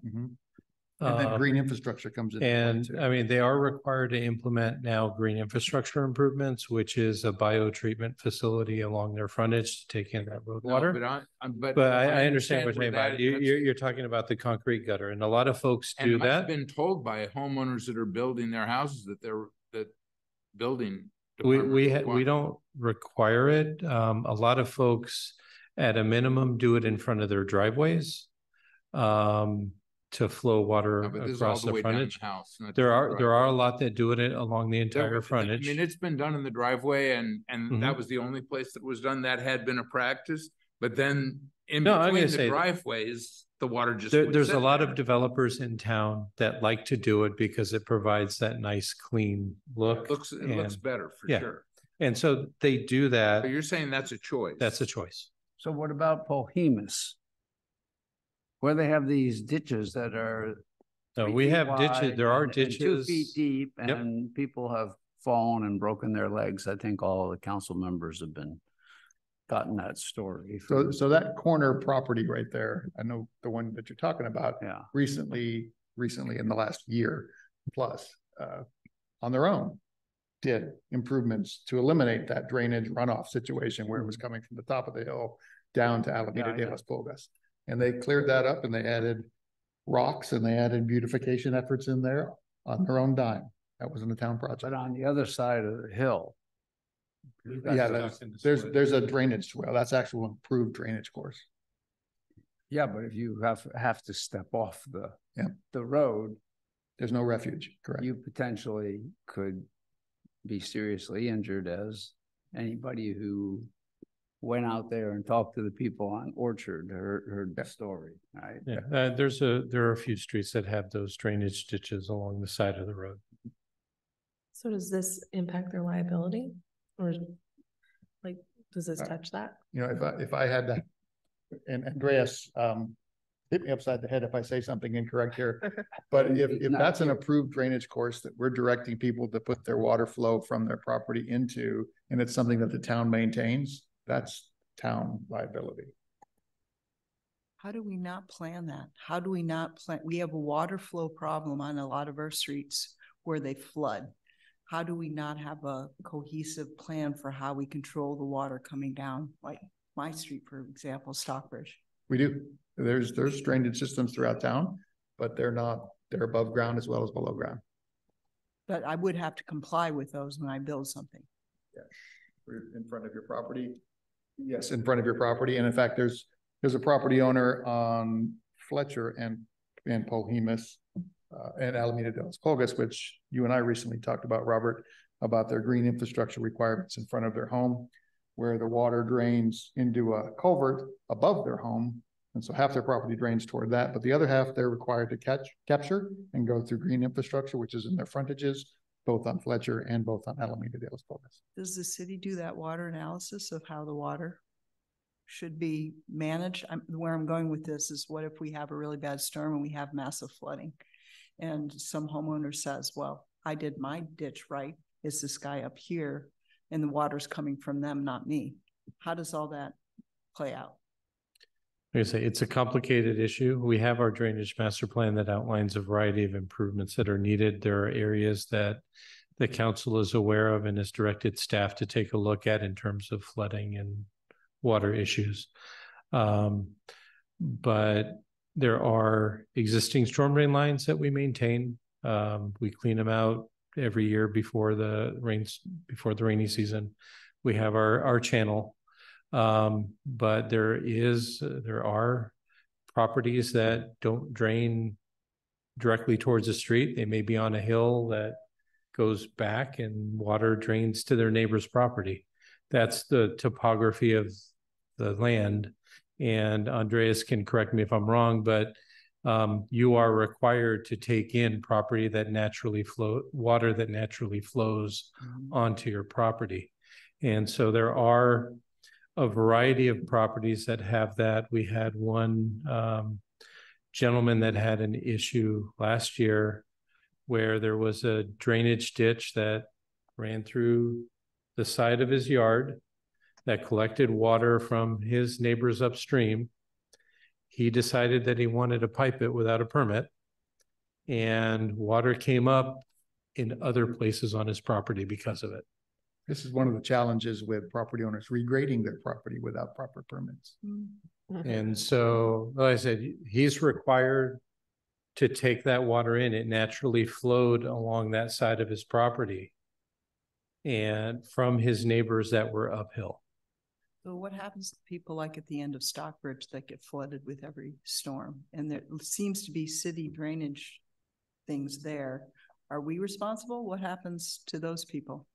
And then green infrastructure comes in. And I mean, they are required to implement now green infrastructure improvements, which is a biotreatment facility along their frontage to take in that road water. But I understand what you're saying about. You're talking about the concrete gutter, and a lot of folks do that. I've been told by homeowners that are building their houses that building. We don't require it. A lot of folks at a minimum do it in front of their driveways. To flow water across the frontage. There are a lot that do it along the entire frontage. I mean, it's been done in the driveway, and that was the only place that was done. That had been a practice, but then in between the driveways, the water just there's a lot of developers in town that like to do it because it provides that nice, clean look. It looks better for sure. And so they do that. So you're saying that's a choice. That's a choice. So what about Pohemus? Where they have these ditches that are. No, we have ditches. There are ditches 2 feet deep, and people have fallen and broken their legs. I think all the council members have gotten that story. So that corner property right there, I know the one that you're talking about. Yeah. Recently in the last year plus, on their own, did improvements to eliminate that drainage runoff situation where it was coming from the top of the hill down to Alameda de las Pulgas. And they cleared that up, and they added rocks, and they added beautification efforts in there on their own dime. That wasn't a town project. But on the other side of the hill. Yeah, there's a drainage swale. That's actual improved drainage course. Yeah, but if you have to step off the road, there's no refuge. Correct. You potentially could be seriously injured, as anybody who went out there and talked to the people on Orchard heard the story, right? Yeah, there are a few streets that have those drainage ditches along the side of the road. So does this impact their liability, or like, does this touch that? You know, if I had that, and Andreas, hit me upside the head if I say something incorrect here, but if that's an approved drainage course that we're directing people to put their water flow from their property into, and it's something that the town maintains, that's town liability. How do we not plan that? How do we not plan? We have a water flow problem on a lot of our streets where they flood. How do we not have a cohesive plan for how we control the water coming down? Like my street, for example, Stockbridge. We do. There's drainage systems throughout town, but they're above ground as well as below ground. But I would have to comply with those when I build something. Yeah, in front of your property. Yes, in front of your property. And in fact, there's a property owner on Fletcher and Pohemus and Alameda de las Pulgas, which you and I recently talked about, Robert, about their green infrastructure requirements in front of their home, where the water drains into a culvert above their home. And so half their property drains toward that, but the other half they're required to capture and go through green infrastructure, which is in their frontages, both on Fletcher and both on Alameda de las Pulgas. Does the city do that water analysis of how the water should be managed? Where I'm going with this is, what if we have a really bad storm and we have massive flooding? And some homeowner says, well, I did my ditch right. It's this guy up here and the water's coming from them, not me. How does all that play out? Like I say, it's a complicated issue. We have our drainage master plan that outlines a variety of improvements that are needed. There are areas that the council is aware of and has directed staff to take a look at in terms of flooding and water issues. But there are existing storm drain lines that we maintain. We clean them out every year before the rainy season. We have our channel. But there are properties that don't drain directly towards the street. They may be on a hill that goes back and water drains to their neighbor's property. That's the topography of the land. And Andreas can correct me if I'm wrong, but you are required to take in water that naturally flows onto your property. And so there are a variety of properties that have that. We had one gentleman that had an issue last year where there was a drainage ditch that ran through the side of his yard that collected water from his neighbors upstream. He decided that he wanted to pipe it without a permit. and water came up in other places on his property because of it. This is one of the challenges with property owners regrading their property without proper permits. And so, like I said, he's required to take that water in. It naturally flowed along that side of his property and from his neighbors that were uphill. So what happens to people like at the end of Stockbridge that get flooded with every storm? And there seems to be city drainage things there. Are we responsible? What happens to those people?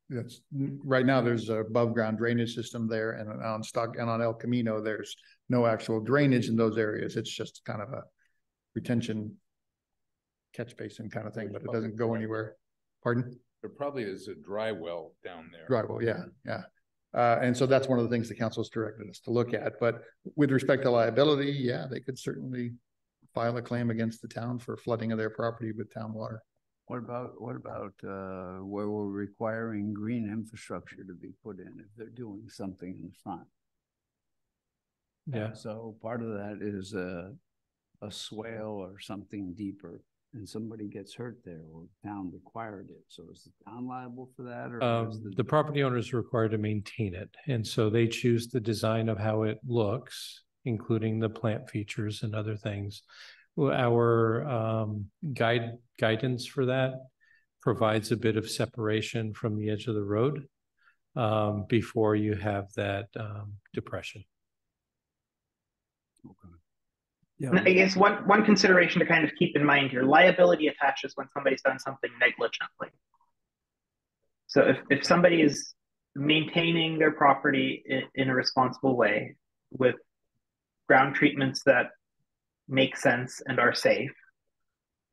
That's right now there's a above ground drainage system there, and on El Camino, there's no actual drainage in those areas. It's just kind of a retention catch basin kind of thing, but it doesn't go anywhere. Pardon? There probably is a dry well down there. Dry well, yeah, yeah. And so that's one of the things the council's directed us to look at. But with respect to liability, yeah, they could certainly file a claim against the town for flooding of their property with town water. What about where we're requiring green infrastructure to be put in if they're doing something in the front? Yeah. So part of that is a swale or something deeper, and somebody gets hurt there, or the town required it. So is the town liable for that? Or is The property owner is required to maintain it. And so they choose the design of how it looks, including the plant features and other things. Our guidance for that provides a bit of separation from the edge of the road before you have that depression. Okay. Yeah. I guess one consideration to kind of keep in mind here: liability attaches when somebody's done something negligently. So if somebody is maintaining their property in a responsible way with ground treatments that make sense and are safe,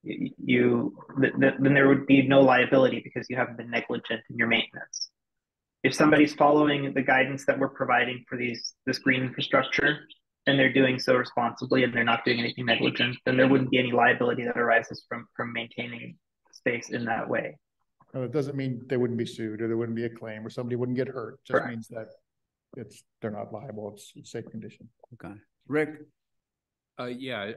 then there would be no liability because you haven't been negligent in your maintenance. If somebody's following the guidance that we're providing for this green infrastructure and they're doing so responsibly and they're not doing anything negligent, then there wouldn't be any liability that arises from maintaining space in that way. No, it doesn't mean they wouldn't be sued or there wouldn't be a claim or somebody wouldn't get hurt. It just Correct. means that they're not liable. It's safe condition. Okay. Rick? Yeah,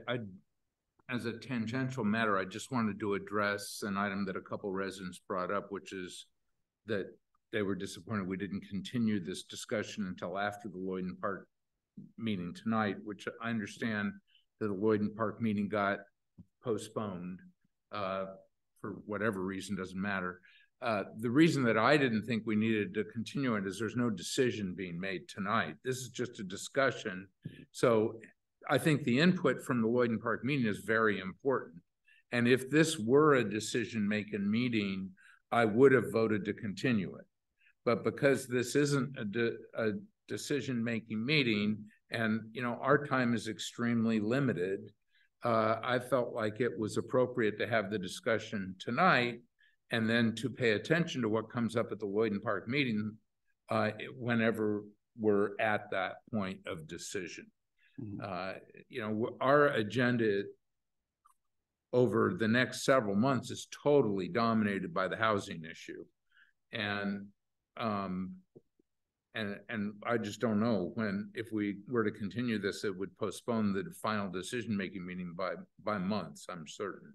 as a tangential matter, I just wanted to address an item that a couple residents brought up, which is that they were disappointed we didn't continue this discussion until after the Lloyden Park meeting tonight, which I understand that the Lloyden Park meeting got postponed for whatever reason, doesn't matter. The reason that I didn't think we needed to continue it is there's no decision being made tonight. This is just a discussion. So I think the input from the Lloyden Park meeting is very important. And if this were a decision-making meeting, I would have voted to continue it. But because this isn't a decision-making meeting and, our time is extremely limited, I felt like it was appropriate to have the discussion tonight and then to pay attention to what comes up at the Lloyden Park meeting whenever we're at that point of decision. Our agenda over the next several months is totally dominated by the housing issue. And I just don't know if we were to continue this, it would postpone the final decision-making meeting by months, I'm certain.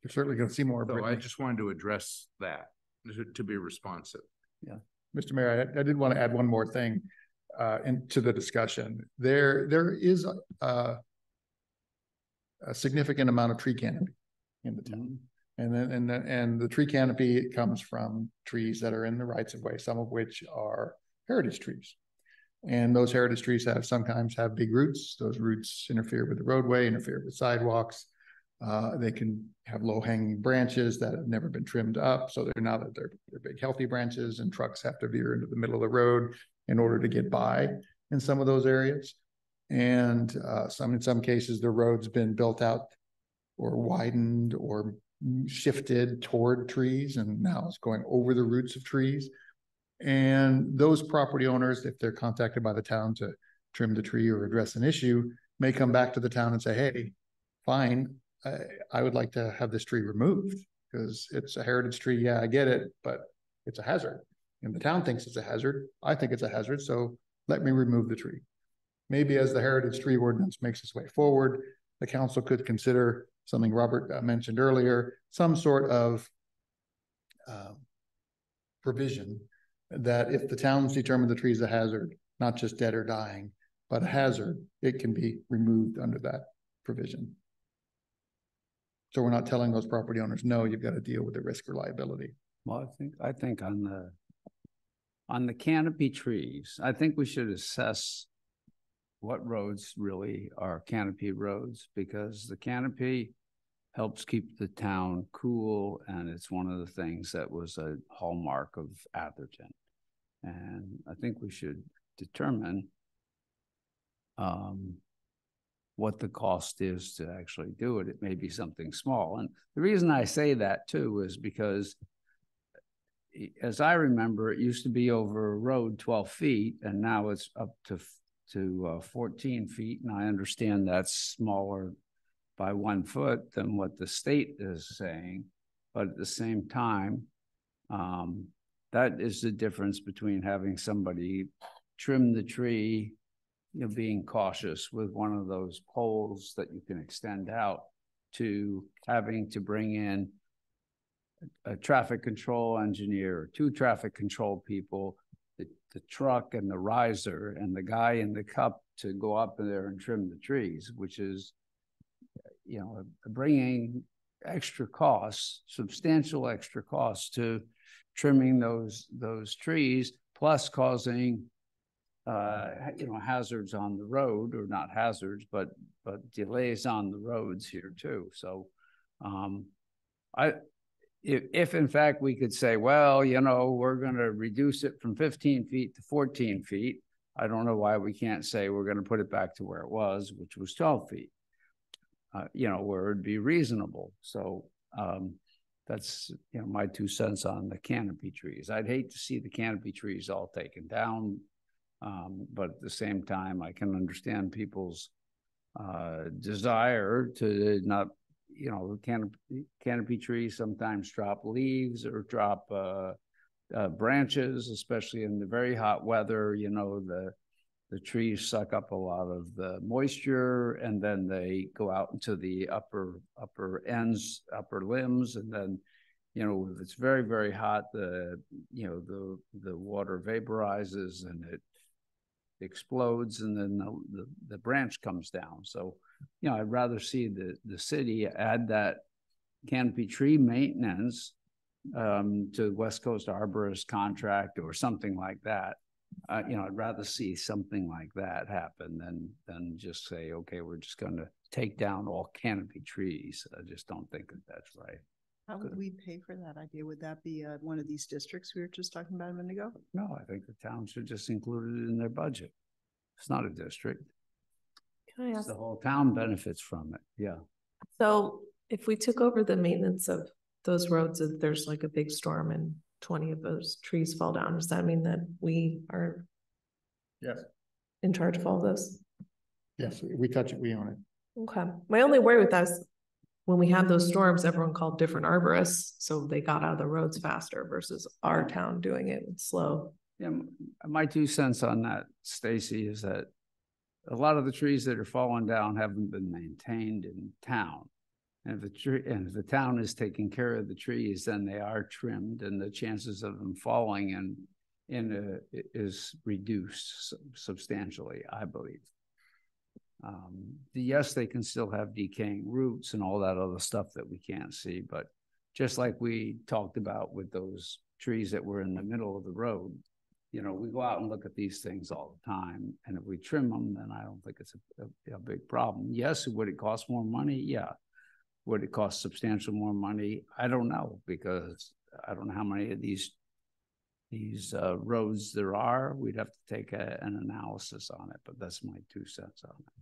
You're certainly going to see more. So I just wanted to address that to be responsive. Yeah. Mr. Mayor, I did want to add one more thing into the discussion. There is a significant amount of tree canopy in the town. And the tree canopy comes from trees that are in the rights of way, some of which are heritage trees. And those heritage trees sometimes have big roots. Those roots interfere with the roadway, interfere with sidewalks. They can have low-hanging branches that have never been trimmed up. So they're big, healthy branches, and trucks have to veer into the middle of the road in order to get by in some of those areas. And in some cases, the road's been built out or widened or shifted toward trees, and now it's going over the roots of trees. And those property owners, if they're contacted by the town to trim the tree or address an issue, may come back to the town and say, hey, fine, I would like to have this tree removed because it's a heritage tree. Yeah, I get it, but it's a hazard. And the town thinks it's a hazard. I think it's a hazard, so let me remove the tree. Maybe as the heritage tree ordinance makes its way forward, the council could consider something Robert mentioned earlier, some sort of provision that if the towns determine the tree is a hazard, not just dead or dying, but a hazard, it can be removed under that provision. So we're not telling those property owners, no, you've got to deal with the risk or liability. Well, I think on the canopy trees, I think we should assess what roads really are canopy roads, because the canopy helps keep the town cool, and it's one of the things that was a hallmark of Atherton. And I think we should determine what the cost is to actually do it. It may be something small. And the reason I say that too is because, as I remember, it used to be over a road 12 feet, and now it's up to 14 feet. And I understand that's smaller by 1 foot than what the state is saying. But at the same time, that is the difference between having somebody trim the tree, being cautious with one of those poles that you can extend out, to having to bring in a traffic control engineer, or 2 traffic control people, the truck and the riser, and the guy in the cup to go up there and trim the trees, which is, bringing extra costs, substantial extra costs to trimming those trees, plus causing hazards on the road, or not hazards, but delays on the roads here too. So if in fact we could say, well, we're going to reduce it from 15 feet to 14 feet, I don't know why we can't say we're going to put it back to where it was, which was 12 feet, where it'd be reasonable. So that's, my 2 cents on the canopy trees. I'd hate to see the canopy trees all taken down. But at the same time, I can understand people's desire to not, canopy trees sometimes drop leaves or drop branches, especially in the very hot weather. The trees suck up a lot of the moisture, and then they go out into the upper ends, upper limbs, and then, if it's very, very hot, the water vaporizes and it explodes, and then the branch comes down. So, I'd rather see the city add that canopy tree maintenance to West Coast Arborist contract or something like that. I'd rather see something like that happen than just say, okay, we're just going to take down all canopy trees. I just don't think that's right. How would we pay for that idea? Would that be one of these districts we were just talking about a minute ago? No, I think the town should just include it in their budget. It's not a district. Can I ask? The whole town benefits from it. Yeah. So if we took over the maintenance of those roads, if there's like a big storm and 20 of those trees fall down, does that mean that we are in charge of all this? Yes, we touch it, we own it. Okay. My only worry with that is when we had those storms, everyone called different arborists, so they got out of the roads faster versus our town doing it slow. Yeah, my 2 cents on that, Stacy, is that a lot of the trees that are falling down haven't been maintained in town. And if the town is taking care of the trees, then they are trimmed, and the chances of them falling is reduced substantially, I believe. Yes, they can still have decaying roots and all that other stuff that we can't see, but just like we talked about with those trees that were in the middle of the road, we go out and look at these things all the time, and if we trim them, then I don't think it's a big problem. Yes, would it cost more money? Yeah. Would it cost substantial more money? I don't know, because I don't know how many of these roads there are. We'd have to take an analysis on it, but that's my 2 cents on it.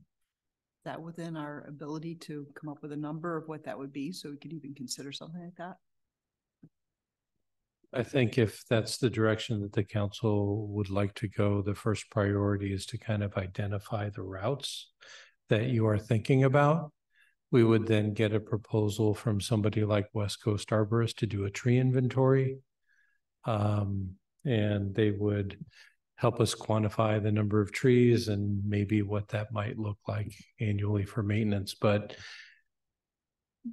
Is that within our ability to come up with a number of what that would be, so we could even consider something like that? I think if that's the direction that the council would like to go, the first priority is to kind of identify the routes that you are thinking about. We would then get a proposal from somebody like West Coast Arborist to do a tree inventory. And they would help us quantify the number of trees and maybe what that might look like annually for maintenance. But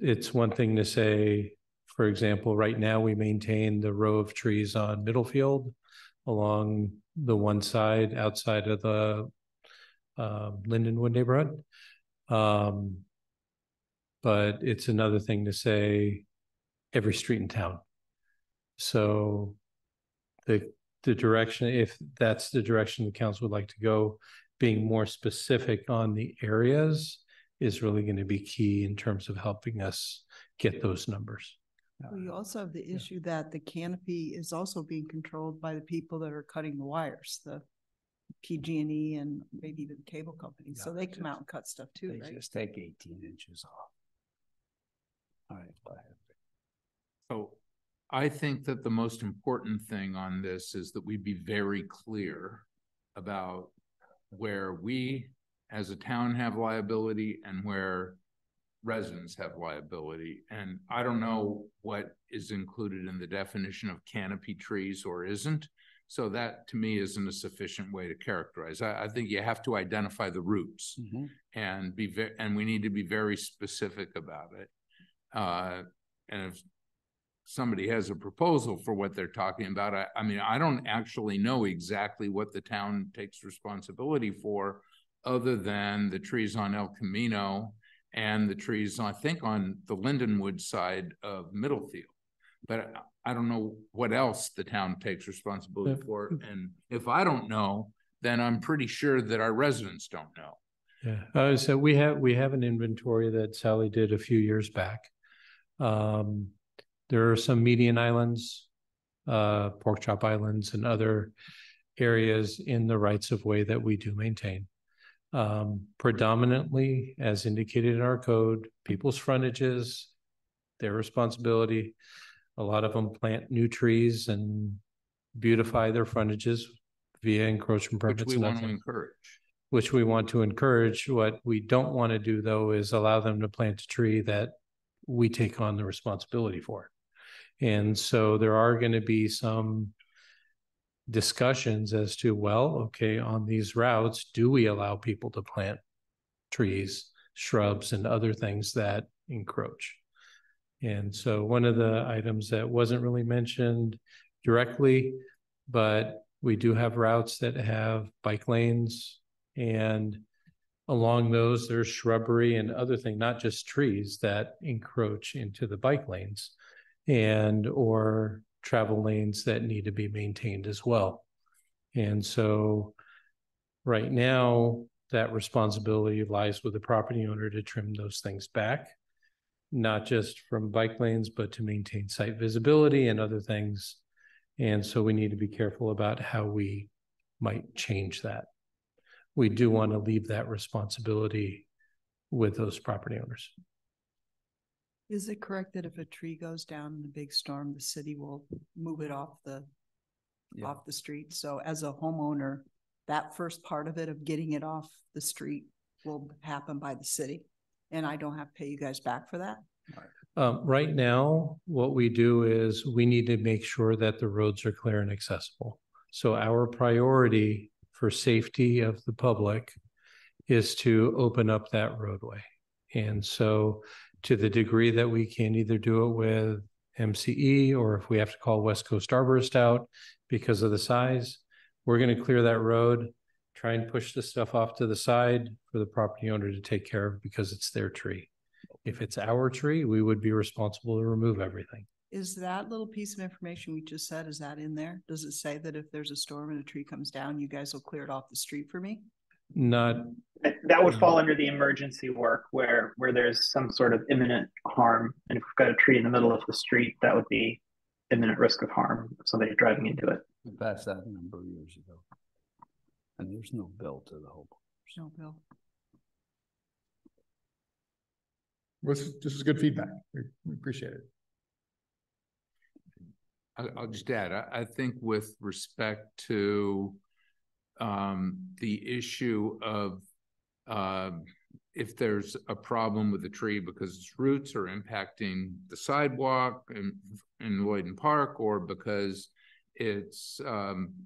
it's one thing to say, for example, right now we maintain the row of trees on Middlefield along the one side outside of the Lindenwood neighborhood. But it's another thing to say every street in town. So the direction, if that's the direction the council would like to go, being more specific on the areas is really going to be key in terms of helping us get those numbers. Well, you also have the issue that the canopy is also being controlled by the people that are cutting the wires, the PG&E and maybe even cable companies. So they come out and cut stuff too, right? Just take 18 inches off. All right, go ahead. So I think that the most important thing on this is that we be very clear about where we as a town have liability and where residents have liability. And I don't know what is included in the definition of canopy trees or isn't. So that to me isn't a sufficient way to characterize. I think you have to identify the roots and and we need to be very specific about it. And if somebody has a proposal for what they're talking about, I mean, I don't actually know exactly what the town takes responsibility for other than the trees on El Camino and the trees, I think, on the Lindenwood side of Middlefield. But I don't know what else the town takes responsibility for. And if I don't know, then I'm pretty sure that our residents don't know. Yeah. So we have an inventory that Sally did a few years back. There are some median islands, pork chop islands, and other areas in the rights of way that we do maintain. Predominantly, as indicated in our code, people's frontages, their responsibility. A lot of them plant new trees and beautify their frontages via encroachment permits. Which we want to encourage. Which we want to encourage. What we don't want to do, though, is allow them to plant a tree that we take on the responsibility for. And so there are going to be some discussions as to, well, okay, on these routes, do we allow people to plant trees, shrubs, and other things that encroach? And so one of the items that wasn't really mentioned directly, but we do have routes that have bike lanes, and along those there's shrubbery and other things, not just trees, that encroach into the bike lanes and or travel lanes that need to be maintained as well. And so right now that responsibility lies with the property owner to trim those things back, not just from bike lanes, but to maintain site visibility and other things. And so we need to be careful about how we might change that. We do want to leave that responsibility with those property owners. Is it correct that if a tree goes down in a big storm, the city will move it off the street? So as a homeowner, that first part of it of getting it off the street will happen by the city, and I don't have to pay you guys back for that? Right now, what we do is we need to make sure that the roads are clear and accessible. So our priority for safety of the public is to open up that roadway. And so to the degree that we can either do it with MCE, or if we have to call West Coast Arborist out because of the size, we're going to clear that road, try and push the stuff off to the side for the property owner to take care of because it's their tree. If it's our tree, we would be responsible to remove everything. Is that little piece of information we just said, is that in there? Does it say that if there's a storm and a tree comes down, you guys will clear it off the street for me? Not. That would fall under the emergency work where there's some sort of imminent harm. And if we've got a tree in the middle of the street, that would be imminent risk of harm of somebody driving into it. We passed that a number of years ago. And there's no bill to the homeowner. There's no bill. This is good feedback. We appreciate it. I'll just add, I think with respect to the issue of if there's a problem with the tree because its roots are impacting the sidewalk in Lloyden Park, or because it's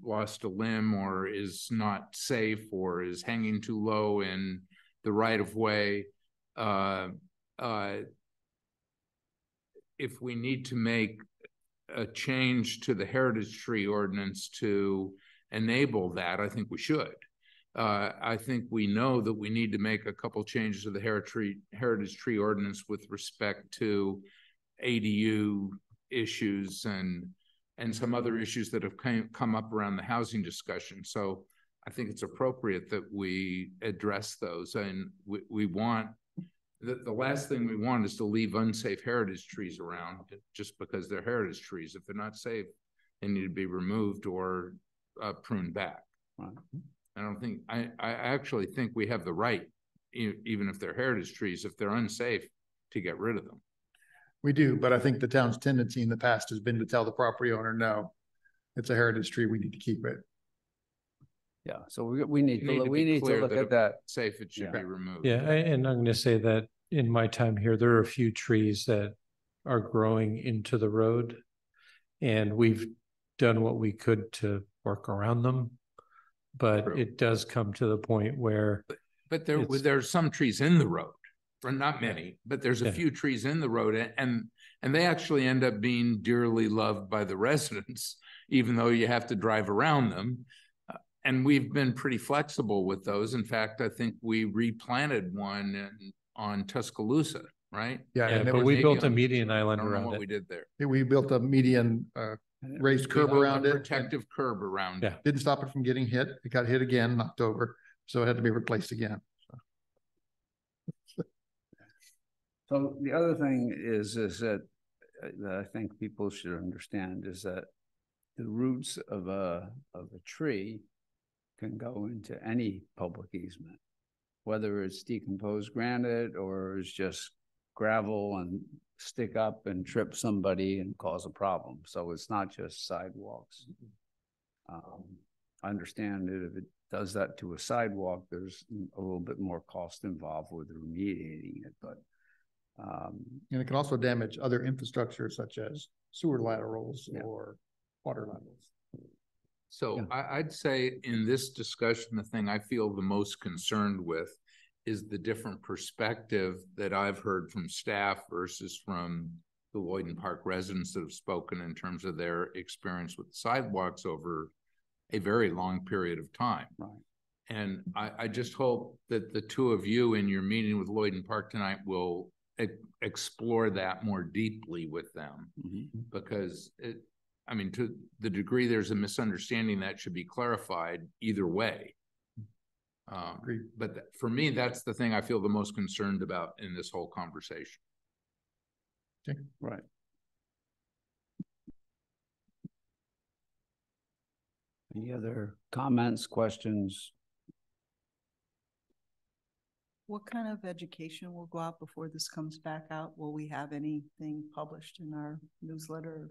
lost a limb or is not safe or is hanging too low in the right of way, if we need to make a change to the heritage tree ordinance to enable that, I think we should. I think we know that we need to make a couple changes to the heritage tree ordinance with respect to ADU issues and some other issues that have come up around the housing discussion. So I think it's appropriate that we address those. And we want, the last thing we want is to leave unsafe heritage trees around just because they're heritage trees. If they're not safe, they need to be removed or pruned back. Right. I actually think we have the right, even if they're heritage trees, if they're unsafe, to get rid of them. We do, but I think the town's tendency in the past has been to tell the property owner, no, it's a heritage tree, we need to keep it. Yeah, so we need to look at that. Safe, it should be removed. Yeah, and I'm going to say that in my time here, there are a few trees that are growing into the road, and we've done what we could to work around them, but True. It does come to the point where. But there's some trees in the road, or not many, but there's a few trees in the road, and they actually end up being dearly loved by the residents, even though you have to drive around them. And we've been pretty flexible with those. In fact, I think we replanted one on Tuscaloosa, right? Yeah, but we built a median island around it. I don't know what we did there. We built a median raised curb around it. Protective curb around it. Didn't stop it from getting hit. It got hit again in October, so it had to be replaced again. So the other thing is that I think people should understand is that the roots of a tree can go into any public easement, whether it's decomposed granite or it's just gravel and stick up and trip somebody and cause a problem. So it's not just sidewalks. I understand that if it does that to a sidewalk, there's a little bit more cost involved with remediating it, but and it can also damage other infrastructure such as sewer laterals or water laterals. So I'd say in this discussion, the thing I feel the most concerned with is the different perspective that I've heard from staff versus from the Lloyden Park residents that have spoken in terms of their experience with sidewalks over a very long period of time. Right. And I just hope that the two of you in your meeting with Lloyden Park tonight will explore that more deeply with them, because I mean, to the degree there's a misunderstanding, that should be clarified either way. But for me, that's the thing I feel the most concerned about in this whole conversation. Okay. Right. Any other comments, questions? What kind of education will go out before this comes back out? Will we have anything published in our newsletter?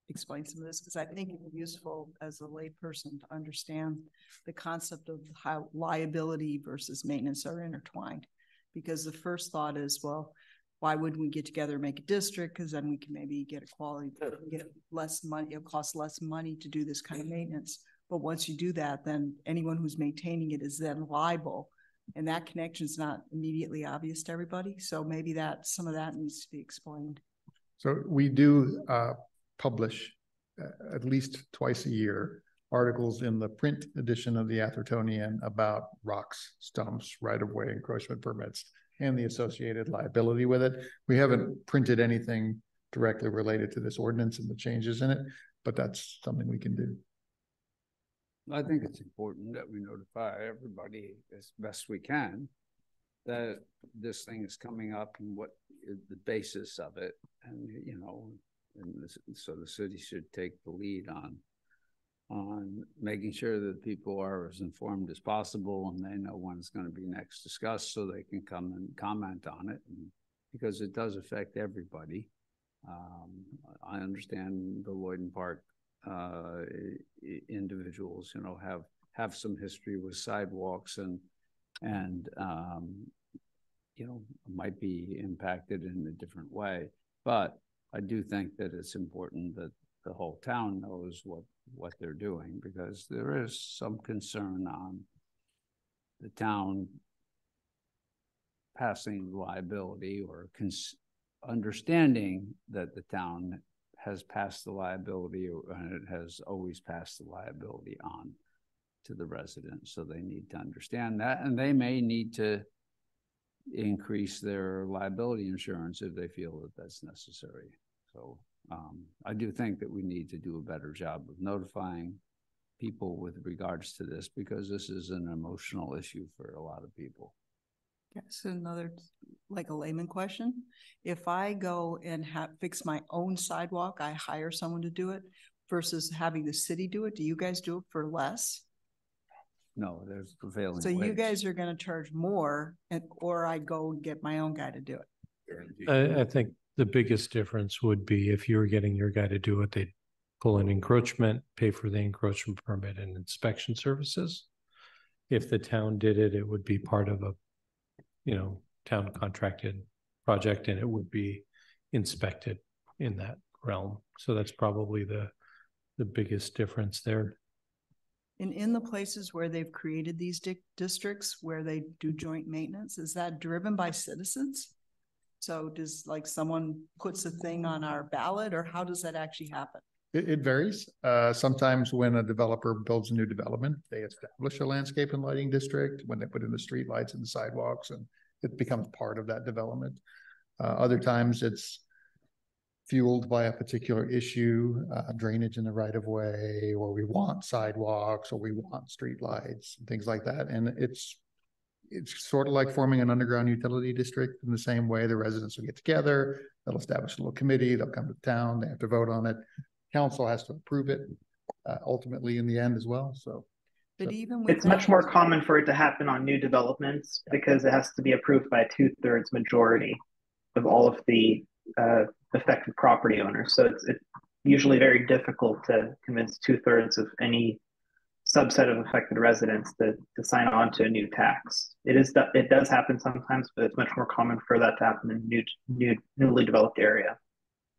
Explain some of this, because I think it's useful as a layperson to understand the concept of how liability versus maintenance are intertwined. Because the first thought is, well, why wouldn't we get together and make a district? Because then we can maybe get a quality, get less money. It'll cost less money to do this kind of maintenance. But once you do that, then anyone who's maintaining it is then liable. And that connection is not immediately obvious to everybody. So maybe that some of that needs to be explained. So we do publish at least twice a year articles in the print edition of the Athertonian about rocks, stumps, right-of-way encroachment permits, and the associated liability with it. We haven't printed anything directly related to this ordinance and the changes in it, but that's something we can do. I think it's important that we notify everybody as best we can that this thing is coming up and what is the basis of it, and so the city should take the lead on making sure that people are as informed as possible and they know when it's going to be next discussed, so they can come and comment on it, because it does affect everybody. I understand the Lloyden Park individuals, have some history with sidewalks and might be impacted in a different way. But I do think that it's important that the whole town knows what they're doing, because there is some concern on the town passing liability or understanding that the town has passed the liability, and it has always passed the liability on to the residents. So they need to understand that, and they may need to increase their liability insurance if they feel that that's necessary. So I do think that we need to do a better job of notifying people with regards to this, because this is an emotional issue for a lot of people. Yes, another, like a layman question. If I go and fix my own sidewalk, I hire someone to do it versus having the city do it. Do you guys do it for less? No, there's prevailing So wage. you guys are going to charge more, or I go and get my own guy to do it? I think the biggest difference would be if you were getting your guy to do it, they'd pull an encroachment, pay for the encroachment permit and inspection services. If the town did it, it would be part of a, town contracted project, and it would be inspected in that realm. So that's probably the biggest difference there. And in the places where they've created these districts where they do joint maintenance, is that driven by citizens? So does like someone puts a thing on our ballot, or how does that actually happen? It varies. Sometimes when a developer builds a new development, they establish a landscape and lighting district when they put in the street lights and the sidewalks, and it becomes part of that development. Other times it's fueled by a particular issue, drainage in the right of way, or we want sidewalks, or we want street lights, and things like that. And it's sort of like forming an underground utility district in the same way. The residents will get together, they'll establish a little committee, they'll come to town, they have to vote on it. Council has to approve it ultimately in the end as well. So, but even with it's much more common for it to happen on new developments because it has to be approved by a 2/3 majority of all of the affected property owners. So it's usually very difficult to convince 2/3 of any subset of affected residents to sign on to a new tax. It does happen sometimes, but it's much more common for that to happen in newly developed area.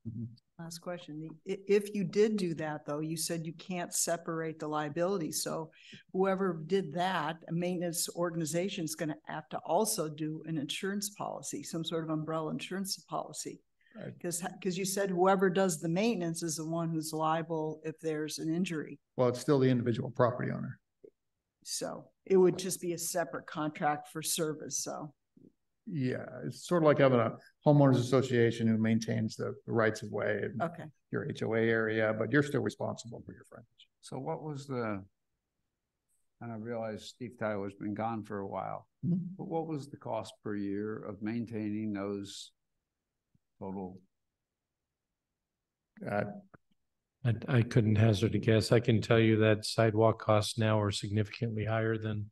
Mm-hmm. Last question. If you did do that, though, you said you can't separate the liability. So whoever did that, a maintenance organization is going to have to also do an insurance policy, some sort of umbrella insurance policy. Right. Because you said whoever does the maintenance is the one who's liable if there's an injury. Well, it's still the individual property owner. So it would just be a separate contract for service. So. Yeah, it's sort of like having a homeowners association who maintains the rights of way in your HOA area, but you're still responsible for your frontage. So what was and I realize Steve Tyler's been gone for a while, but what was the cost per year of maintaining those total? I couldn't hazard a guess. I can tell you that sidewalk costs now are significantly higher than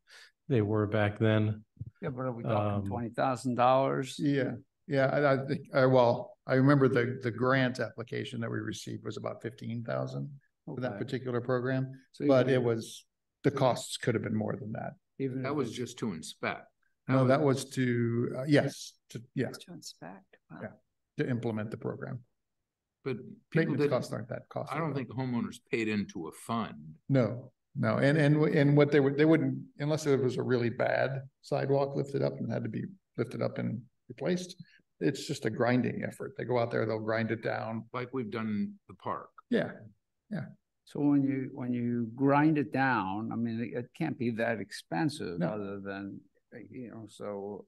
they were back then. Yeah, but are we talking $20,000? Yeah, yeah. I think. Well, I remember the grant application that we received was about $15,000 for that particular program, so but the costs could have been more than that. Even that was just to inspect. That was to to inspect. Wow. Yeah, to implement the program. But maintenance costs aren't that costly. I don't think homeowners paid into a fund. No, and what they wouldn't, unless it was a really bad sidewalk lifted up and had to be lifted up and replaced. It's just a grinding effort. They go out there, they'll grind it down, like we've done in the park. Yeah, yeah. So when you grind it down, I mean, it can't be that expensive, other than So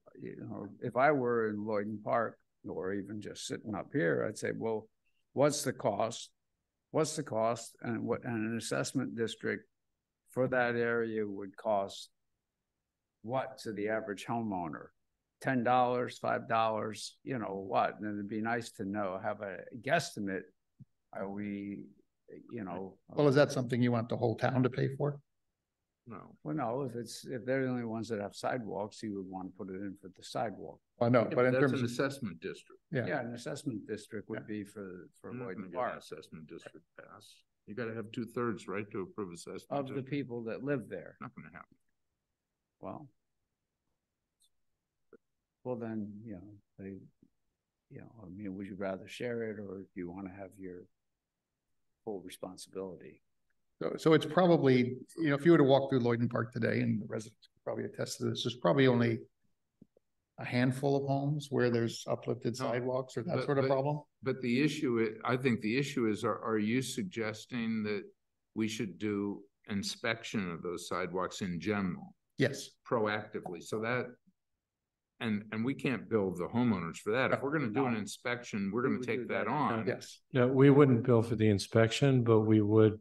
if I were in Lloyden Park, or even just sitting up here, I'd say, well, what's the cost? What's the cost, and what an assessment district for that area would cost what to the average homeowner? $10, $5, what? And it'd be nice to know, have a guesstimate. Are we, Well, is that something you want the whole town to pay for? No. Well, no, if they're the only ones that have sidewalks, you would want to put it in for the sidewalk. I know, but in terms of an assessment district. Yeah, an assessment district would be for Lloyden Park. Assessment district pass. You got to have 2/3, right, to approve assessment of the people that live there. Not going to happen. Well, then, I mean, would you rather share it, or do you want to have your full responsibility? So it's probably, if you were to walk through Lloyden Park today, and the residents could probably attest to this, there's probably only, a handful of homes where there's uplifted sidewalks or that sort of problem. But the issue, I think the issue is, are you suggesting that we should do inspection of those sidewalks in general? Yes. Proactively, so that, and we can't bill the homeowners for that. If we're gonna do an inspection, we're gonna take that on. Yes. No, we wouldn't bill for the inspection, but we would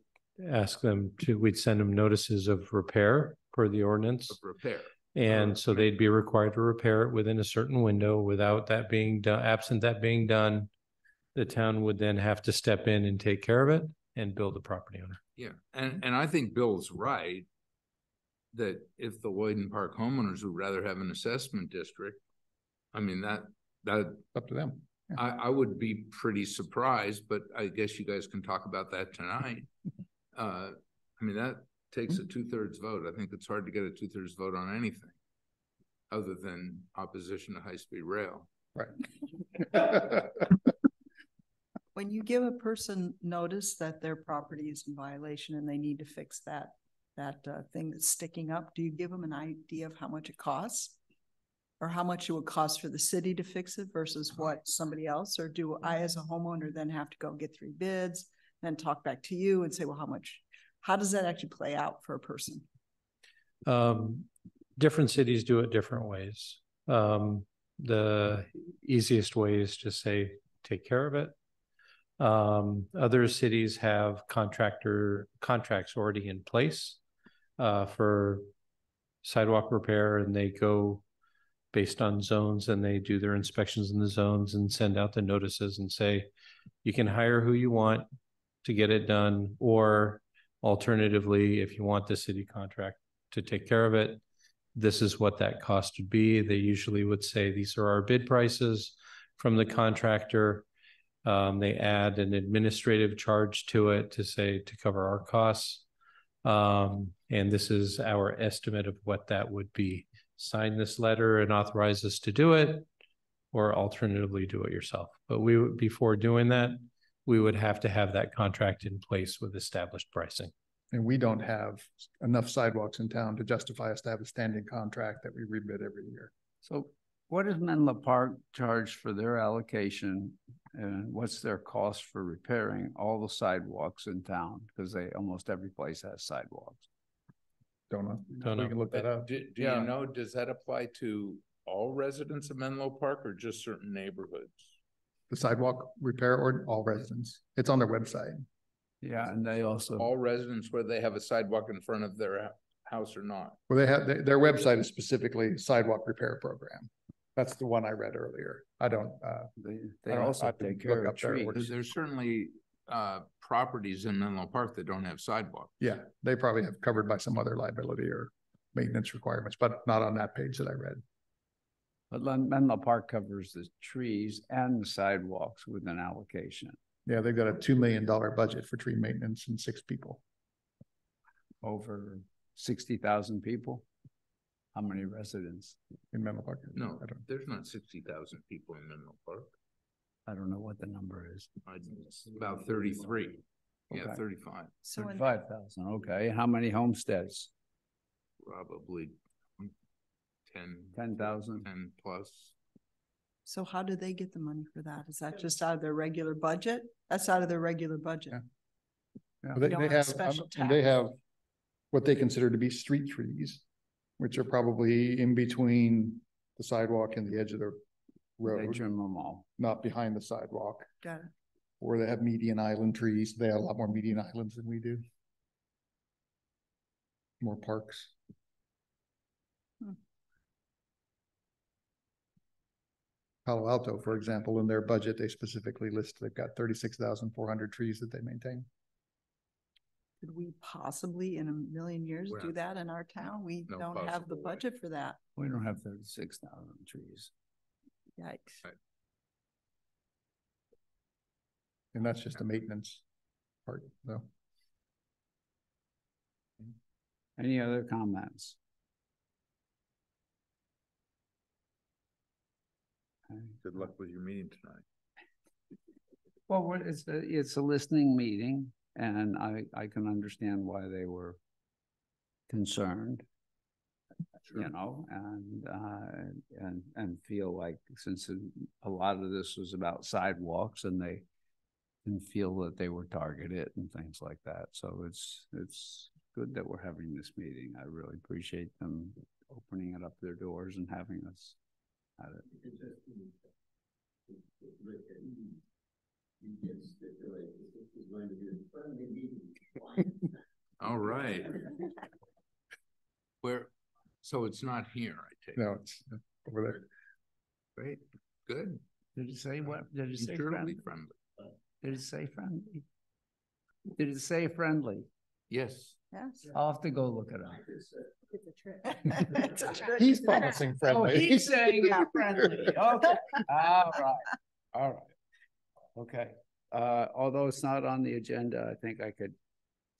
ask them to, we'd send them notices of repair per the ordinance. Of repair. And so they'd be required to repair it within a certain window. Without that being done, absent that being done, the town would then have to step in and take care of it and bill the property owner. Yeah, and I think Bill's right, that if the Lloyden Park homeowners would rather have an assessment district, I mean, that up to them. Yeah. I would be pretty surprised, but I guess you guys can talk about that tonight. I mean, that takes a 2/3 vote. I think it's hard to get a 2/3 vote on anything other than opposition to high-speed rail. Right. When you give a person notice that their property is in violation and they need to fix that thing that's sticking up, do you give them an idea of how much it costs? Or how much it would cost for the city to fix it versus what somebody else? Or do I, as a homeowner, then have to go get 3 bids, then talk back to you and say, well, how does that actually play out for a person? Different cities do it different ways. The easiest way is to say, take care of it. Other cities have contracts already in place for sidewalk repair, and they go based on zones, and they do their inspections in the zones and send out the notices and say, you can hire who you want to get it done, or alternatively, if you want the city contract to take care of it, this is what that cost would be. They usually would say, these are our bid prices from the contractor. They add an administrative charge to it to cover our costs. And this is our estimate of what that would be. Sign this letter and authorize us to do it, or alternatively do it yourself. But we would, before doing that, we would have to have that contract in place with established pricing. And we don't have enough sidewalks in town to justify us to have a standing contract that we rebid every year. So what does Menlo Park charge for their allocation, and what's their cost for repairing all the sidewalks in town? Because almost every place has sidewalks. Don't know. Don't know. We can look that up. Do you know, does that apply to all residents of Menlo Park or just certain neighborhoods? The sidewalk repair, or all residents? It's on their website. Yeah, and they also all residents, whether they have a sidewalk in front of their house or not. Well, they have their website is specifically sidewalk repair program. That's the one I read earlier. I don't. They also take care of trees. There's certainly properties in Menlo Park that don't have sidewalks. Yeah, they probably have covered by some other liability or maintenance requirements, but not on that page that I read. But Menlo Park covers the trees and the sidewalks with an allocation. Yeah, they've got a $2 million budget for tree maintenance and 6 people. Over 60,000 people? How many residents? In Menlo Park? No, there's not 60,000 people in Menlo Park. I don't know what the number is. It's about 33. Okay. Yeah, 35. So 35,000, okay. How many homesteads? Probably 10,000. 10 plus. So how do they get the money for that? Is that just out of their regular budget? That's out of their regular budget. Yeah. They have what they consider to be street trees, which are probably in between the sidewalk and the edge of the road. They trim them all. Not behind the sidewalk. Got it. Or they have median island trees. They have a lot more median islands than we do. More parks. Palo Alto, for example, in their budget, they specifically list they've got 36,400 trees that they maintain. Could we possibly in a million years do that in our town? We don't have the budget for that. We don't have 36,000 trees. Yikes. Right. And that's just the maintenance part, though. Any other comments? Good luck with your meeting tonight. Well, it's a listening meeting, and I can understand why they were concerned. you know, and feel like since a lot of this was about sidewalks and they didn't feel that they were targeted and things like that. So it's good that we're having this meeting. I really appreciate them opening it up their doors and having us at it. All right. So it's not here, I take it. No, it's over there. Great, good. Did it say what? Did it say Surely friendly? Did it say friendly? Did it say friendly? Yes. Yes. I'll have to go look it up. It's a trick. It's a trick. He's promising friendly. Oh, he's saying friendly. Okay. All right. All right. Okay. Although it's not on the agenda, I think I could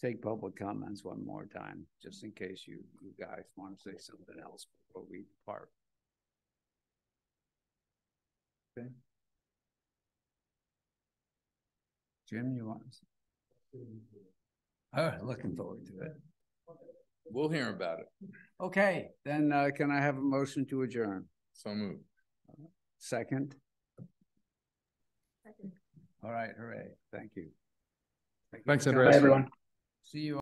take public comments one more time, just in case you guys want to say something else before we depart. Okay. Jim, you want to? All right, looking forward to it. We'll hear about it. Okay, then can I have a motion to adjourn? So moved. Second? Second. All right, hooray. Thank you. Thanks, Bye, everyone. See you.